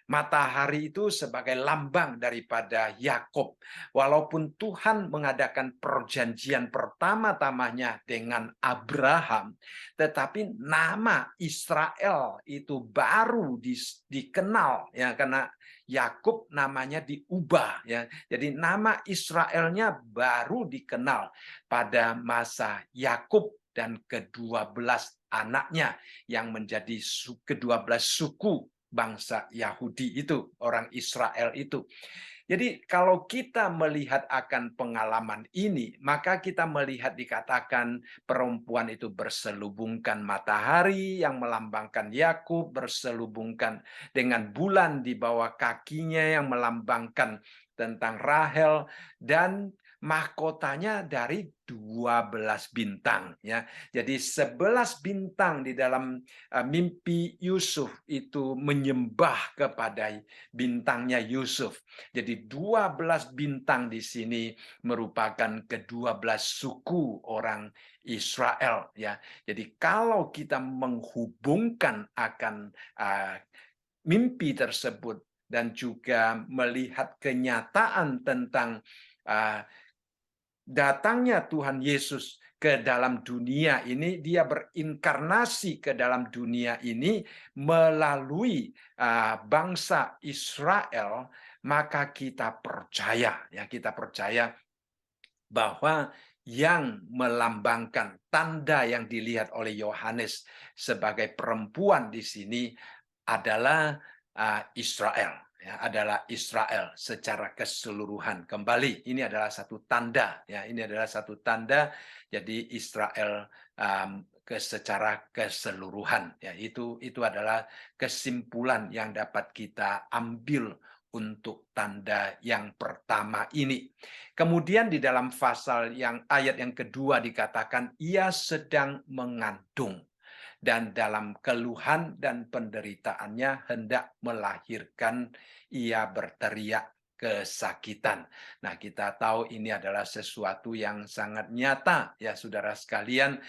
S1: matahari itu sebagai lambang daripada Yakub. Walaupun Tuhan mengadakan perjanjian pertama-tamanya dengan Abraham, tetapi nama Israel itu baru dikenal, ya, karena Yakub namanya diubah, ya. Jadi nama Israelnya baru dikenal pada masa Yakub dan ke-12 anaknya yang menjadi ke-12 suku bangsa Yahudi itu, orang Israel itu. Jadi kalau kita melihat akan pengalaman ini, maka kita melihat dikatakan perempuan itu berselubungkan matahari yang melambangkan Yakub, berselubungkan dengan bulan di bawah kakinya yang melambangkan tentang Rahel, dan mahkotanya dari 12 bintang, ya. Jadi 11 bintang di dalam mimpi Yusuf itu menyembah kepada bintangnya Yusuf. Jadi 12 bintang di sini merupakan ke-12 suku orang Israel, ya. Jadi kalau kita menghubungkan akan mimpi tersebut dan juga melihat kenyataan tentang datangnya Tuhan Yesus ke dalam dunia ini, dia berinkarnasi ke dalam dunia ini melalui bangsa Israel, maka kita percaya, ya kita percaya bahwa yang melambangkan tanda yang dilihat oleh Yohanes sebagai perempuan di sini adalah Israel. ya, adalah Israel secara keseluruhan. Kembali, ini adalah satu tanda, ya, ini adalah satu tanda. Jadi Israel secara keseluruhan, ya, itu adalah kesimpulan yang dapat kita ambil untuk tanda yang pertama ini. Kemudian di dalam pasal yang ayat yang kedua dikatakan ia sedang mengandung dan dalam keluhan dan penderitaannya hendak melahirkan, ia berteriak kesakitan. Nah, kita tahu ini adalah sesuatu yang sangat nyata, ya saudara sekalian,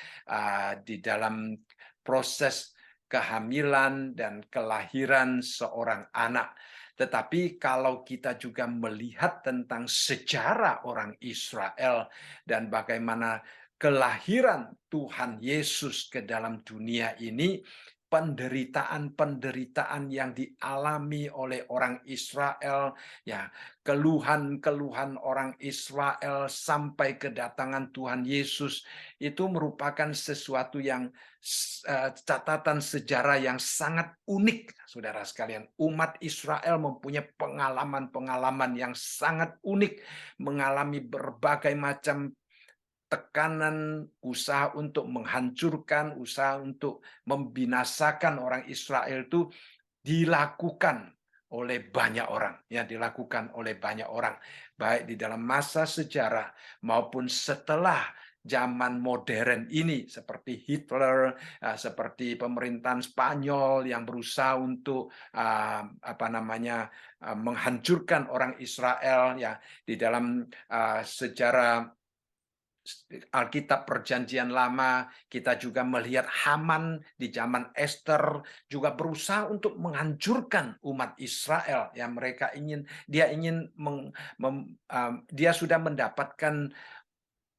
S1: di dalam proses kehamilan dan kelahiran seorang anak. Tetapi kalau kita juga melihat tentang sejarah orang Israel dan bagaimana kelahiran Tuhan Yesus ke dalam dunia ini, penderitaan-penderitaan yang dialami oleh orang Israel, ya, keluhan-keluhan orang Israel sampai kedatangan Tuhan Yesus itu merupakan sesuatu yang catatan sejarah yang sangat unik, saudara sekalian. Umat Israel mempunyai pengalaman-pengalaman yang sangat unik, mengalami berbagai macam tekanan, usaha untuk menghancurkan, usaha untuk membinasakan orang Israel itu dilakukan oleh banyak orang, ya, dilakukan oleh banyak orang, baik di dalam masa sejarah maupun setelah zaman modern ini, seperti Hitler, seperti pemerintahan Spanyol yang berusaha untuk menghancurkan orang Israel, ya, di dalam sejarah Alkitab Perjanjian Lama, kita juga melihat Haman di zaman Esther juga berusaha untuk menghancurkan umat Israel. Yang dia sudah mendapatkan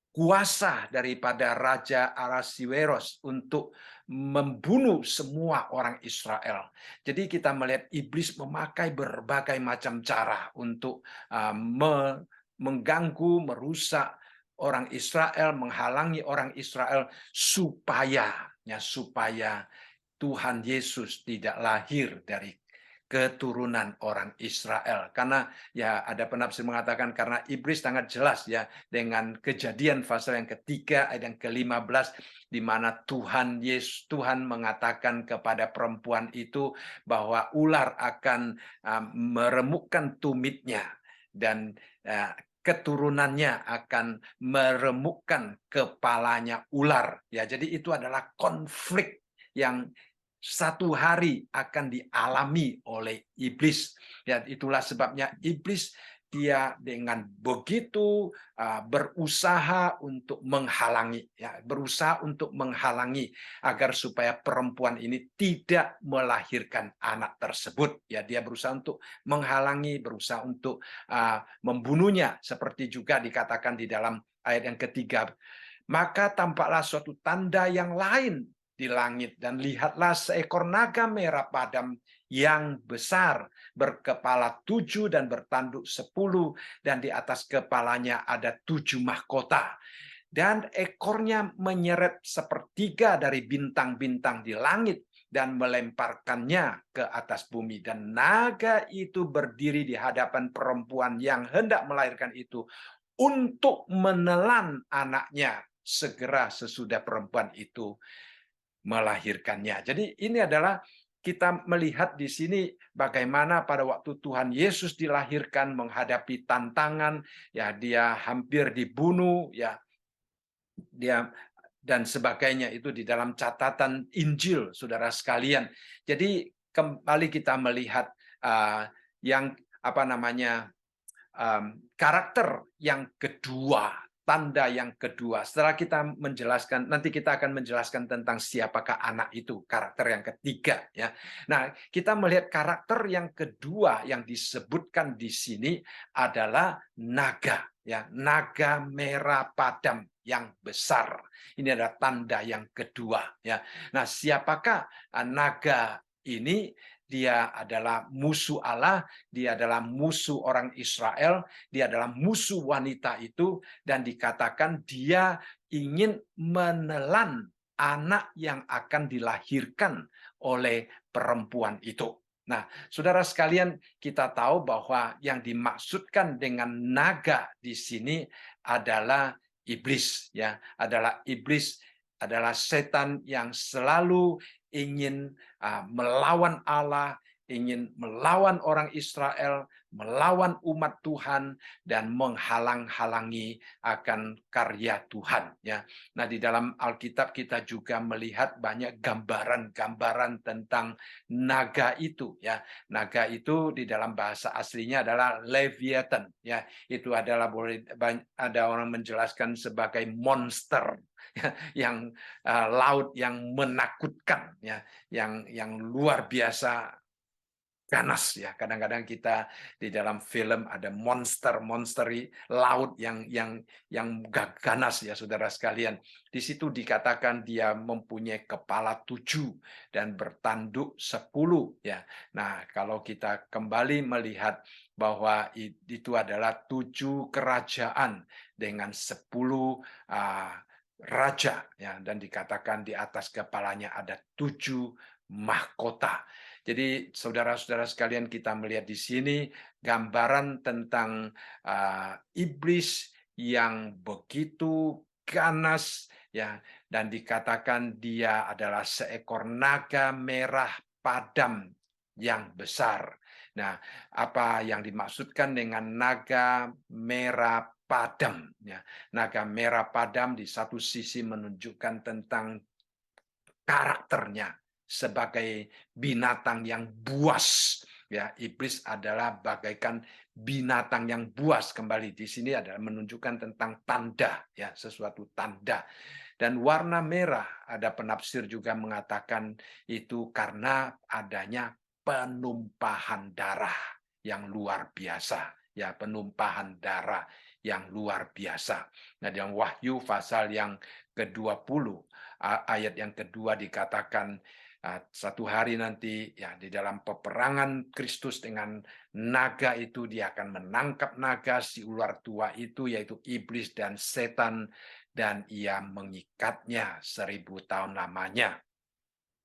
S1: kuasa daripada Raja Ahasuerus untuk membunuh semua orang Israel. Jadi kita melihat iblis memakai berbagai macam cara untuk mengganggu, merusak orang Israel, menghalangi orang Israel supaya Tuhan Yesus tidak lahir dari keturunan orang Israel. Karena ya ada penafsir mengatakan karena iblis sangat jelas, ya, dengan Kejadian pasal yang ketiga ayat yang ke-15 di mana Tuhan mengatakan kepada perempuan itu bahwa ular akan meremukkan tumitnya dan keturunannya akan meremukkan kepalanya ular. Ya, jadi itu adalah konflik yang satu hari akan dialami oleh iblis. Ya, itulah sebabnya iblis dia dengan begitu berusaha untuk menghalangi, ya, berusaha untuk menghalangi agar supaya perempuan ini tidak melahirkan anak tersebut. Ya, dia berusaha untuk menghalangi, berusaha untuk membunuhnya, seperti juga dikatakan di dalam ayat yang ketiga. Maka tampaklah suatu tanda yang lain di langit, dan lihatlah seekor naga merah padam yang besar, berkepala 7 dan bertanduk 10, dan di atas kepalanya ada 7 mahkota. Dan ekornya menyeret sepertiga dari bintang-bintang di langit dan melemparkannya ke atas bumi. Dan naga itu berdiri di hadapan perempuan yang hendak melahirkan itu untuk menelan anaknya segera sesudah perempuan itu melahirkannya. Jadi ini adalah kita melihat di sini bagaimana pada waktu Tuhan Yesus dilahirkan menghadapi tantangan, ya, dia hampir dibunuh, ya, dia dan sebagainya, itu di dalam catatan Injil, saudara sekalian. Jadi kembali kita melihat yang karakter yang kedua, tanda yang kedua. Setelah kita menjelaskan, nanti kita akan menjelaskan tentang siapakah anak itu, karakter yang ketiga, ya. Nah, kita melihat karakter yang kedua yang disebutkan di sini adalah naga, ya, naga merah padam yang besar. Ini adalah tanda yang kedua, ya. Nah, siapakah naga ini? Dia adalah musuh Allah, dia adalah musuh orang Israel, dia adalah musuh wanita itu, dan dikatakan dia ingin menelan anak yang akan dilahirkan oleh perempuan itu. Nah, saudara sekalian, kita tahu bahwa yang dimaksudkan dengan naga di sini adalah iblis, ya, adalah iblis, adalah setan yang selalu ingin melawan Allah, ingin melawan orang Israel, melawan umat Tuhan, dan menghalang-halangi akan karya Tuhan. Ya, nah di dalam Alkitab kita juga melihat banyak gambaran-gambaran tentang naga itu, ya. Naga itu di dalam bahasa aslinya adalah Leviathan, ya. Itu adalah, boleh ada orang menjelaskan sebagai monster, ya, yang laut yang menakutkan, ya, yang luar biasa ganas, ya. Kadang-kadang kita di dalam film ada monster-monsteri laut yang ganas, ya saudara sekalian. Di situ dikatakan dia mempunyai kepala 7 dan bertanduk 10, ya. Nah, kalau kita kembali melihat bahwa itu adalah 7 kerajaan dengan 10 raja, ya, dan dikatakan di atas kepalanya ada 7 mahkota. Jadi saudara-saudara sekalian, kita melihat di sini gambaran tentang iblis yang begitu ganas, ya, dan dikatakan dia adalah seekor naga merah padam yang besar. Nah, apa yang dimaksudkan dengan naga merah padam, ya? Naga merah padam di satu sisi menunjukkan tentang karakternya sebagai binatang yang buas, ya. Iblis adalah bagaikan binatang yang buas. Kembali di sini adalah menunjukkan tentang tanda, ya, sesuatu tanda. Dan warna merah, ada penafsir juga mengatakan itu karena adanya penumpahan darah yang luar biasa, ya, penumpahan darah yang luar biasa. Nah, dalam Wahyu pasal yang ke-20 ayat yang kedua dikatakan satu hari nanti, ya, di dalam peperangan Kristus dengan naga itu, dia akan menangkap naga si ular tua itu, yaitu iblis dan setan, dan ia mengikatnya 1000 tahun lamanya.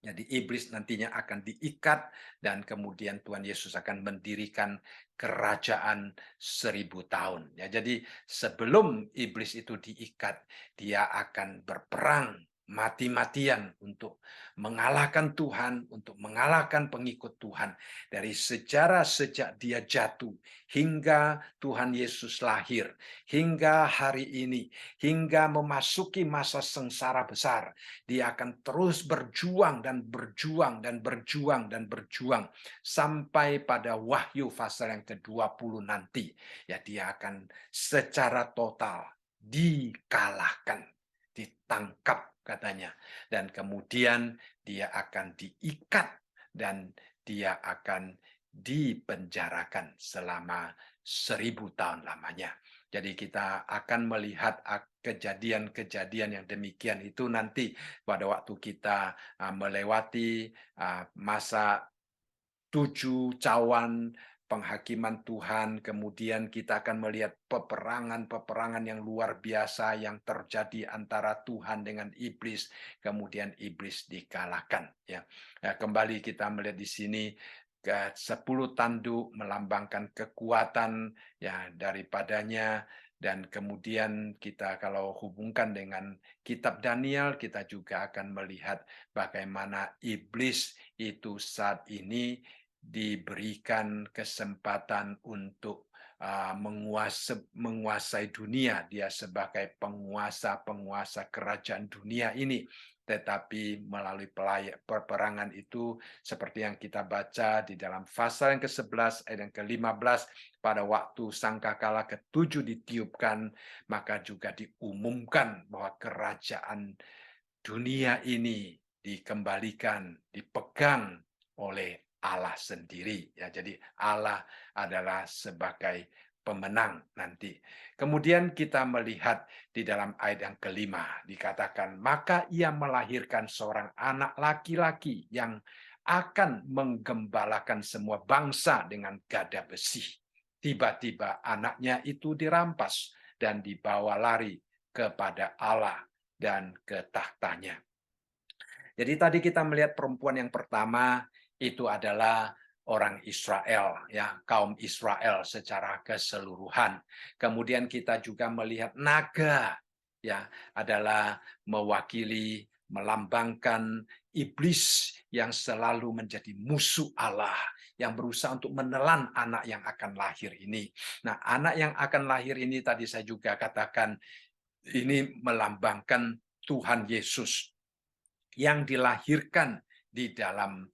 S1: Jadi iblis nantinya akan diikat, dan kemudian Tuhan Yesus akan mendirikan kerajaan 1000 tahun. Ya, jadi sebelum iblis itu diikat, dia akan berperang mati-matian untuk mengalahkan Tuhan, untuk mengalahkan pengikut Tuhan. Dari sejarah sejak dia jatuh hingga Tuhan Yesus lahir, hingga hari ini, hingga memasuki masa sengsara besar, dia akan terus berjuang dan berjuang dan berjuang dan berjuang sampai pada Wahyu pasal yang ke-20 nanti. Ya, dia akan secara total dikalahkan, ditangkap katanya. Dan kemudian dia akan diikat dan dia akan dipenjarakan selama 1000 tahun lamanya. Jadi kita akan melihat kejadian-kejadian yang demikian itu nanti pada waktu kita melewati masa 7 cawan penghakiman Tuhan, kemudian kita akan melihat peperangan-peperangan yang luar biasa yang terjadi antara Tuhan dengan iblis, kemudian iblis dikalahkan, ya. Nah, kembali kita melihat di sini ke 10 tanduk melambangkan kekuatan, ya, daripadanya, dan kemudian kita kalau hubungkan dengan kitab Daniel, kita juga akan melihat bagaimana iblis itu saat ini diberikan kesempatan untuk menguasai dunia. Dia sebagai penguasa-penguasa kerajaan dunia ini. Tetapi melalui peperangan itu, seperti yang kita baca di dalam pasal yang ke-11 ayat yang ke-15, pada waktu sangkakala ke-7 ditiupkan, maka juga diumumkan bahwa kerajaan dunia ini dikembalikan, dipegang oleh Allah sendiri. Ya, jadi Allah adalah sebagai pemenang nanti. Kemudian kita melihat di dalam ayat yang kelima, dikatakan, maka ia melahirkan seorang anak laki-laki yang akan menggembalakan semua bangsa dengan gada besi. Tiba-tiba anaknya itu dirampas dan dibawa lari kepada Allah dan ke tahtanya. Jadi tadi kita melihat perempuan yang pertama itu adalah orang Israel, ya, kaum Israel secara keseluruhan. Kemudian kita juga melihat naga, ya, adalah mewakili, melambangkan iblis yang selalu menjadi musuh Allah, yang berusaha untuk menelan anak yang akan lahir ini. Nah, anak yang akan lahir ini tadi saya juga katakan ini melambangkan Tuhan Yesus yang dilahirkan di dalam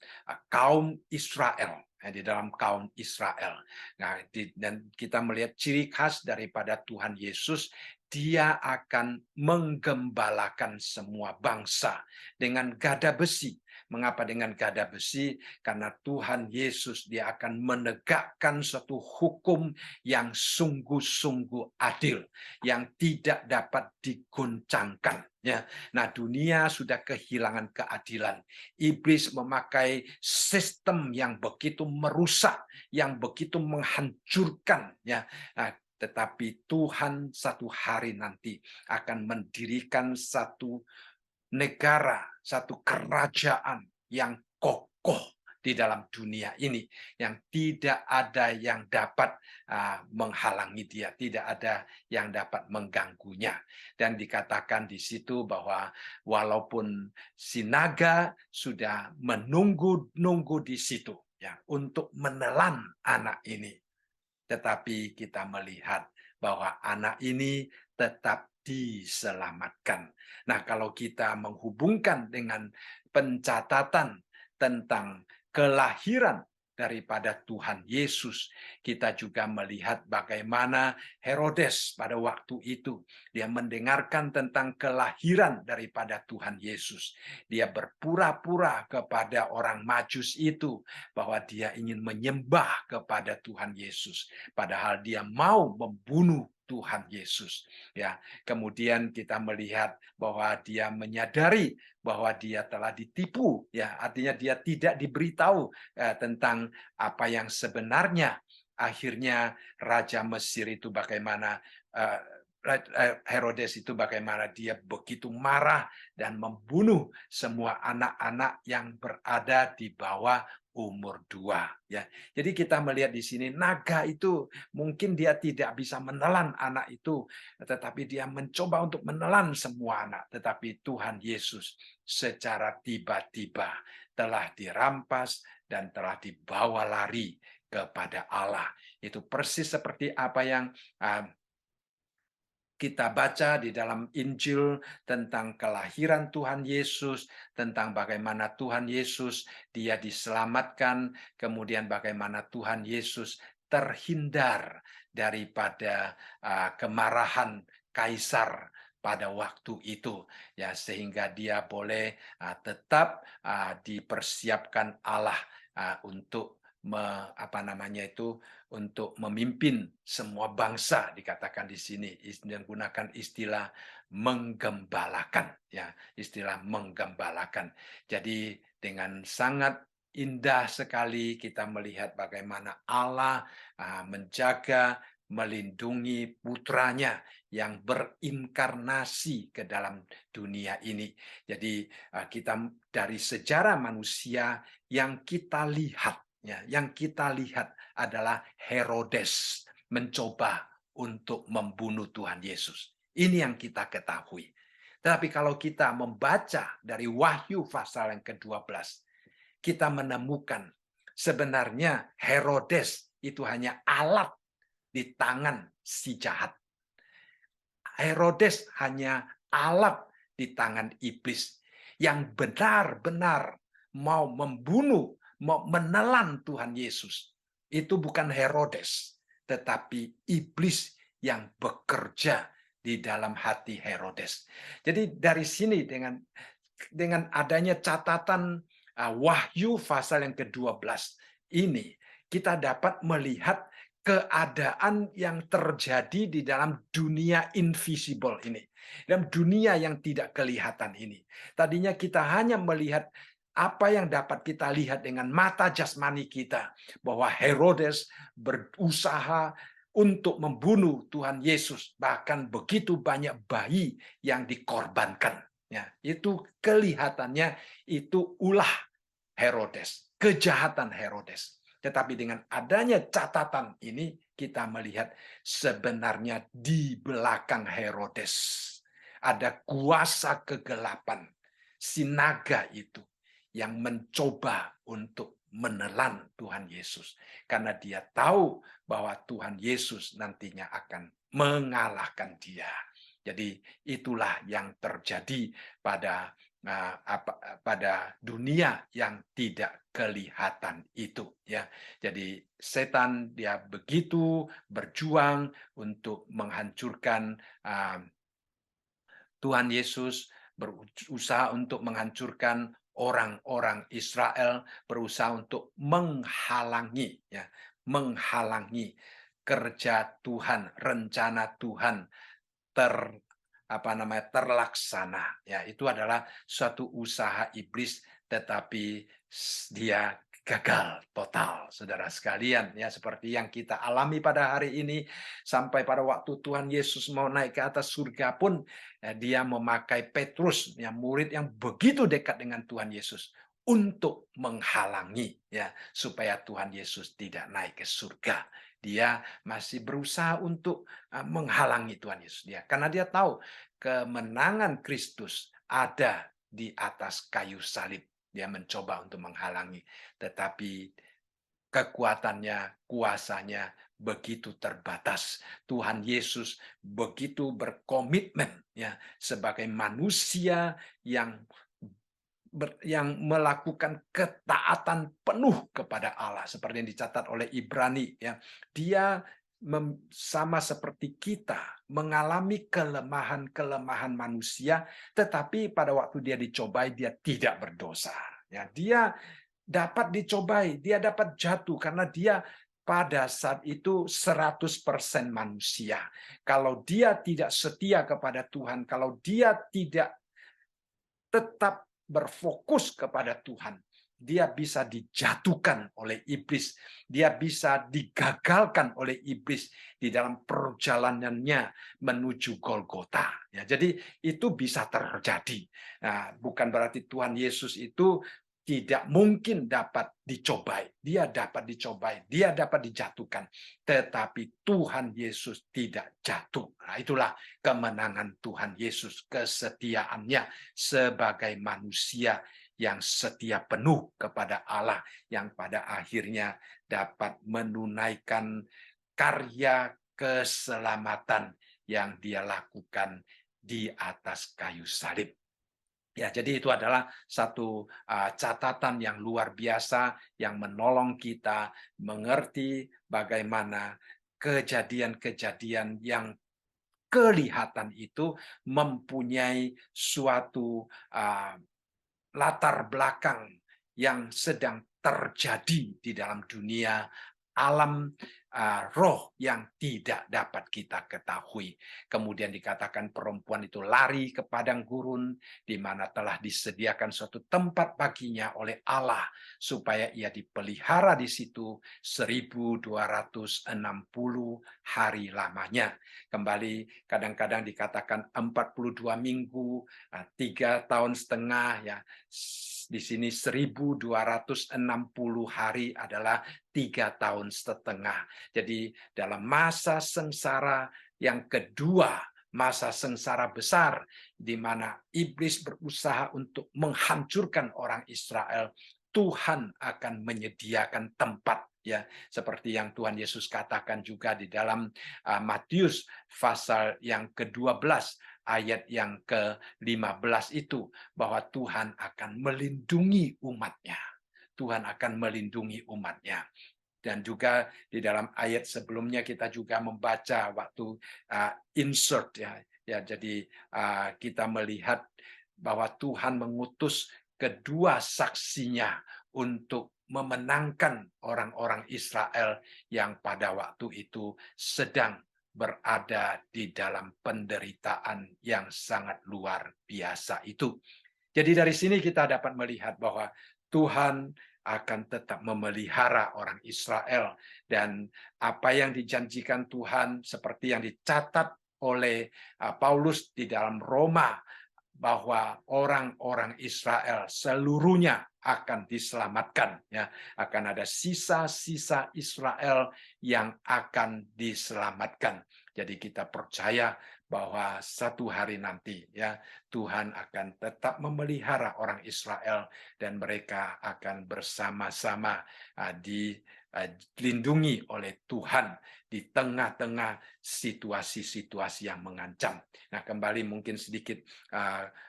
S1: kaum Israel, di dalam kaum Israel. Nah, dan kita melihat ciri khas daripada Tuhan Yesus, dia akan menggembalakan semua bangsa dengan gada besi. Mengapa dengan gada besi? Karena Tuhan Yesus dia akan menegakkan suatu hukum yang sungguh-sungguh adil, yang tidak dapat diguncangkan. Ya, nah dunia sudah kehilangan keadilan. Iblis memakai sistem yang begitu merusak, yang begitu menghancurkan. Ya, nah, tetapi Tuhan satu hari nanti akan mendirikan satu negara, satu kerajaan yang kokoh di dalam dunia ini, yang tidak ada yang dapat menghalangi dia, tidak ada yang dapat mengganggunya. Dan dikatakan di situ bahwa walaupun si naga sudah menunggu-nunggu di situ ya untuk menelan anak ini, tetapi kita melihat bahwa anak ini tetap diselamatkan. Nah, kalau kita menghubungkan dengan pencatatan tentang kelahiran daripada Tuhan Yesus, kita juga melihat bagaimana Herodes pada waktu itu dia mendengarkan tentang kelahiran daripada Tuhan Yesus. Dia berpura-pura kepada orang Majus itu bahwa dia ingin menyembah kepada Tuhan Yesus, padahal dia mau membunuh Tuhan Yesus. Ya, kemudian kita melihat bahwa dia menyadari bahwa dia telah ditipu, ya, artinya dia tidak diberitahu tentang apa yang sebenarnya. Akhirnya Raja Mesir itu bagaimana Herodes itu bagaimana dia begitu marah dan membunuh semua anak-anak yang berada di bawah umur 2. Ya. Jadi kita melihat di sini naga itu mungkin dia tidak bisa menelan anak itu, tetapi dia mencoba untuk menelan semua anak. Tetapi Tuhan Yesus secara tiba-tiba telah dirampas dan telah dibawa lari kepada Allah. Itu persis seperti apa yang kita baca di dalam Injil tentang kelahiran Tuhan Yesus, tentang bagaimana Tuhan Yesus dia diselamatkan, kemudian bagaimana Tuhan Yesus terhindar daripada kemarahan kaisar pada waktu itu, ya, sehingga dia boleh tetap dipersiapkan Allah untuk untuk memimpin semua bangsa, dikatakan di sini dan gunakan istilah menggembalakan, ya, istilah menggembalakan. Jadi dengan sangat indah sekali kita melihat bagaimana Allah menjaga, melindungi putranya yang berinkarnasi ke dalam dunia ini. Jadi kita dari sejarah manusia yang kita lihat, ya, yang kita lihat adalah Herodes mencoba untuk membunuh Tuhan Yesus. Ini yang kita ketahui. Tetapi kalau kita membaca dari Wahyu pasal yang ke-12, kita menemukan sebenarnya Herodes itu hanya alat di tangan si jahat. Herodes hanya alat di tangan iblis yang benar-benar mau membunuh, mau menelan Tuhan Yesus. Itu bukan Herodes, tetapi iblis yang bekerja di dalam hati Herodes. Jadi dari sini dengan adanya catatan Wahyu pasal yang ke-12 ini, kita dapat melihat keadaan yang terjadi di dalam dunia invisible ini. Dalam dunia yang tidak kelihatan ini. Tadinya kita hanya melihat apa yang dapat kita lihat dengan mata jasmani kita. Bahwa Herodes berusaha untuk membunuh Tuhan Yesus. Bahkan begitu banyak bayi yang dikorbankan. Ya, itu kelihatannya itu ulah Herodes. Kejahatan Herodes. Tetapi dengan adanya catatan ini, kita melihat sebenarnya di belakang Herodes ada kuasa kegelapan, si naga itu yang mencoba untuk menelan Tuhan Yesus. Karena dia tahu bahwa Tuhan Yesus nantinya akan mengalahkan dia. Jadi itulah yang terjadi pada pada dunia yang tidak kelihatan itu, ya. Jadi setan dia begitu berjuang untuk menghancurkan Tuhan Yesus, berusaha untuk menghancurkan orang-orang Israel, berusaha untuk menghalangi, ya, menghalangi kerja Tuhan, rencana Tuhan ter terlaksana. Ya, itu adalah suatu usaha iblis, tetapi dia gagal total, saudara sekalian. Ya, seperti yang kita alami pada hari ini, sampai pada waktu Tuhan Yesus mau naik ke atas surga pun, dia memakai Petrus, yang murid yang begitu dekat dengan Tuhan Yesus, untuk menghalangi, ya, supaya Tuhan Yesus tidak naik ke surga. Dia masih berusaha untuk menghalangi Tuhan Yesus, karena dia tahu kemenangan Kristus ada di atas kayu salib. Dia mencoba untuk menghalangi, tetapi kekuatannya, kuasanya begitu terbatas. Tuhan Yesus begitu berkomitmen, ya, sebagai manusia yang melakukan ketaatan penuh kepada Allah, seperti yang dicatat oleh Ibrani, ya. Dia sama seperti kita mengalami kelemahan-kelemahan manusia, tetapi pada waktu dia dicobai dia tidak berdosa, ya. Dia dapat dicobai, dia dapat jatuh karena dia pada saat itu 100% manusia. Kalau dia tidak setia kepada Tuhan, kalau dia tidak tetap berfokus kepada Tuhan, dia bisa dijatuhkan oleh iblis, dia bisa digagalkan oleh iblis di dalam perjalanannya menuju Golgota. Ya, jadi itu bisa terjadi. Nah, bukan berarti Tuhan Yesus itu tidak mungkin dapat dicobai. Dia dapat dicobai, dia dapat dijatuhkan. Tetapi Tuhan Yesus tidak jatuh. Nah, itulah kemenangan Tuhan Yesus, kesetiaannya sebagai manusia yang setia penuh kepada Allah, yang pada akhirnya dapat menunaikan karya keselamatan yang dia lakukan di atas kayu salib. Ya, jadi itu adalah satu catatan yang luar biasa yang menolong kita mengerti bagaimana kejadian-kejadian yang kelihatan itu mempunyai suatu latar belakang yang sedang terjadi di dalam dunia alam roh yang tidak dapat kita ketahui. Kemudian dikatakan perempuan itu lari ke padang gurun, di mana telah disediakan suatu tempat baginya oleh Allah, supaya ia dipelihara di situ 1260 hari lamanya. Kembali kadang-kadang dikatakan 42 minggu, 3 tahun setengah, ya. Di sini 1260 hari adalah 3 tahun setengah. Jadi dalam masa sengsara yang kedua, masa sengsara besar, di mana iblis berusaha untuk menghancurkan orang Israel, Tuhan akan menyediakan tempat, ya, seperti yang Tuhan Yesus katakan juga di dalam Matius pasal yang ke-12 ayat yang ke-15 itu, bahwa Tuhan akan melindungi umatnya. Tuhan akan melindungi umatnya. Dan juga di dalam ayat sebelumnya kita juga membaca waktu insert, ya, jadi kita melihat bahwa Tuhan mengutus kedua saksinya untuk memenangkan orang-orang Israel yang pada waktu itu sedang berada di dalam penderitaan yang sangat luar biasa itu. Jadi dari sini kita dapat melihat bahwa Tuhan akan tetap memelihara orang Israel, dan apa yang dijanjikan Tuhan seperti yang dicatat oleh Paulus di dalam Roma bahwa orang-orang Israel seluruhnya akan diselamatkan, ya, akan ada sisa-sisa Israel yang akan diselamatkan. Jadi kita percaya bahwa satu hari nanti, ya, Tuhan akan tetap memelihara orang Israel dan mereka akan bersama-sama dilindungi oleh Tuhan di tengah-tengah situasi-situasi yang mengancam. Nah, kembali mungkin sedikit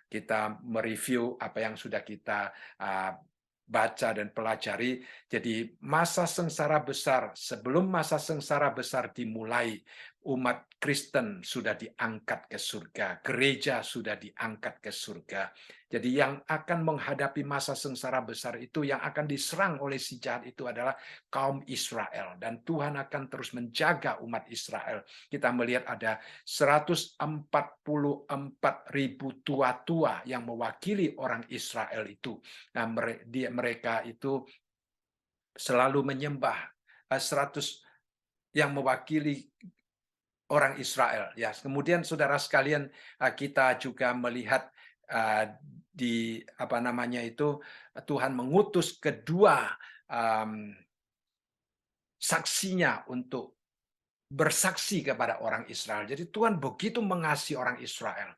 S1: kita mereview apa yang sudah kita baca dan pelajari. Jadi masa sengsara besar, sebelum masa sengsara besar dimulai, umat Kristen sudah diangkat ke surga, gereja sudah diangkat ke surga. Jadi yang akan menghadapi masa sengsara besar itu, yang akan diserang oleh si jahat itu adalah kaum Israel. Dan Tuhan akan terus menjaga umat Israel. Kita melihat ada 144.000 tua-tua yang mewakili orang Israel itu. Nah, mereka itu selalu menyembah 100 yang mewakili orang Israel. Ya, kemudian saudara sekalian, kita juga melihat di apa namanya itu, Tuhan mengutus kedua saksinya untuk bersaksi kepada orang Israel. Jadi Tuhan begitu mengasihi orang Israel.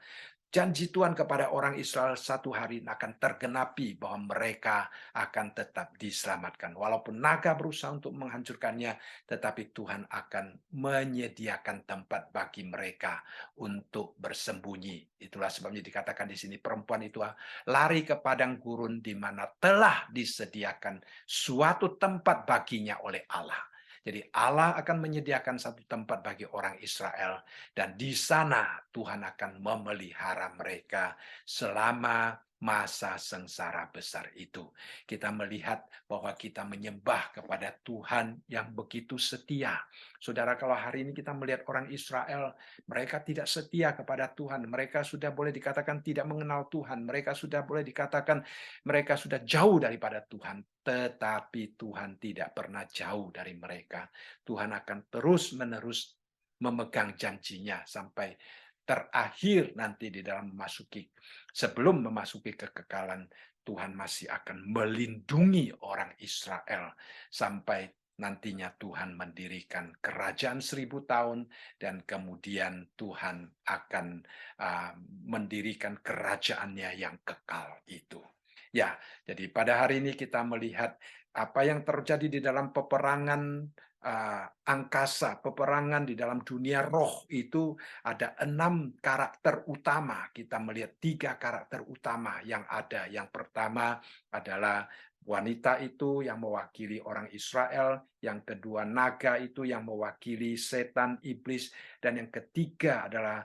S1: Janji Tuhan kepada orang Israel satu hari akan tergenapi bahwa mereka akan tetap diselamatkan. Walaupun naga berusaha untuk menghancurkannya, tetapi Tuhan akan menyediakan tempat bagi mereka untuk bersembunyi. Itulah sebabnya dikatakan di sini, perempuan itu lari ke padang gurun di mana telah disediakan suatu tempat baginya oleh Allah. Jadi Allah akan menyediakan satu tempat bagi orang Israel, dan di sana Tuhan akan memelihara mereka selama masa sengsara besar itu. Kita melihat bahwa kita menyembah kepada Tuhan yang begitu setia. Saudara, kalau hari ini kita melihat orang Israel, mereka tidak setia kepada Tuhan. Mereka sudah boleh dikatakan tidak mengenal Tuhan. Mereka sudah boleh dikatakan mereka sudah jauh daripada Tuhan. Tetapi Tuhan tidak pernah jauh dari mereka. Tuhan akan terus-menerus memegang janjinya sampai terakhir nanti di dalam sebelum memasuki kekekalan. Tuhan masih akan melindungi orang Israel sampai nantinya Tuhan mendirikan kerajaan 1000 tahun, dan kemudian Tuhan akan mendirikan kerajaannya yang kekal itu. Ya, jadi pada hari ini kita melihat apa yang terjadi di dalam peperangan angkasa, peperangan di dalam dunia roh itu ada 6 karakter utama. Kita melihat 3 karakter utama yang ada. Yang pertama adalah wanita itu yang mewakili orang Israel, yang kedua naga itu yang mewakili setan, iblis, dan yang ketiga adalah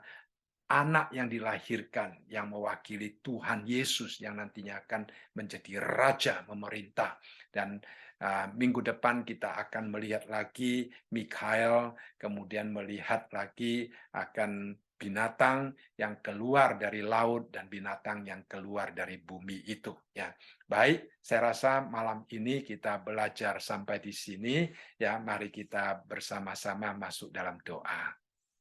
S1: anak yang dilahirkan yang mewakili Tuhan Yesus yang nantinya akan menjadi raja memerintah. Dan minggu depan kita akan melihat lagi Mikael, kemudian melihat lagi akan binatang yang keluar dari laut dan binatang yang keluar dari bumi itu, ya. Baik, saya rasa malam ini kita belajar sampai di sini, ya. Mari kita bersama-sama masuk dalam doa.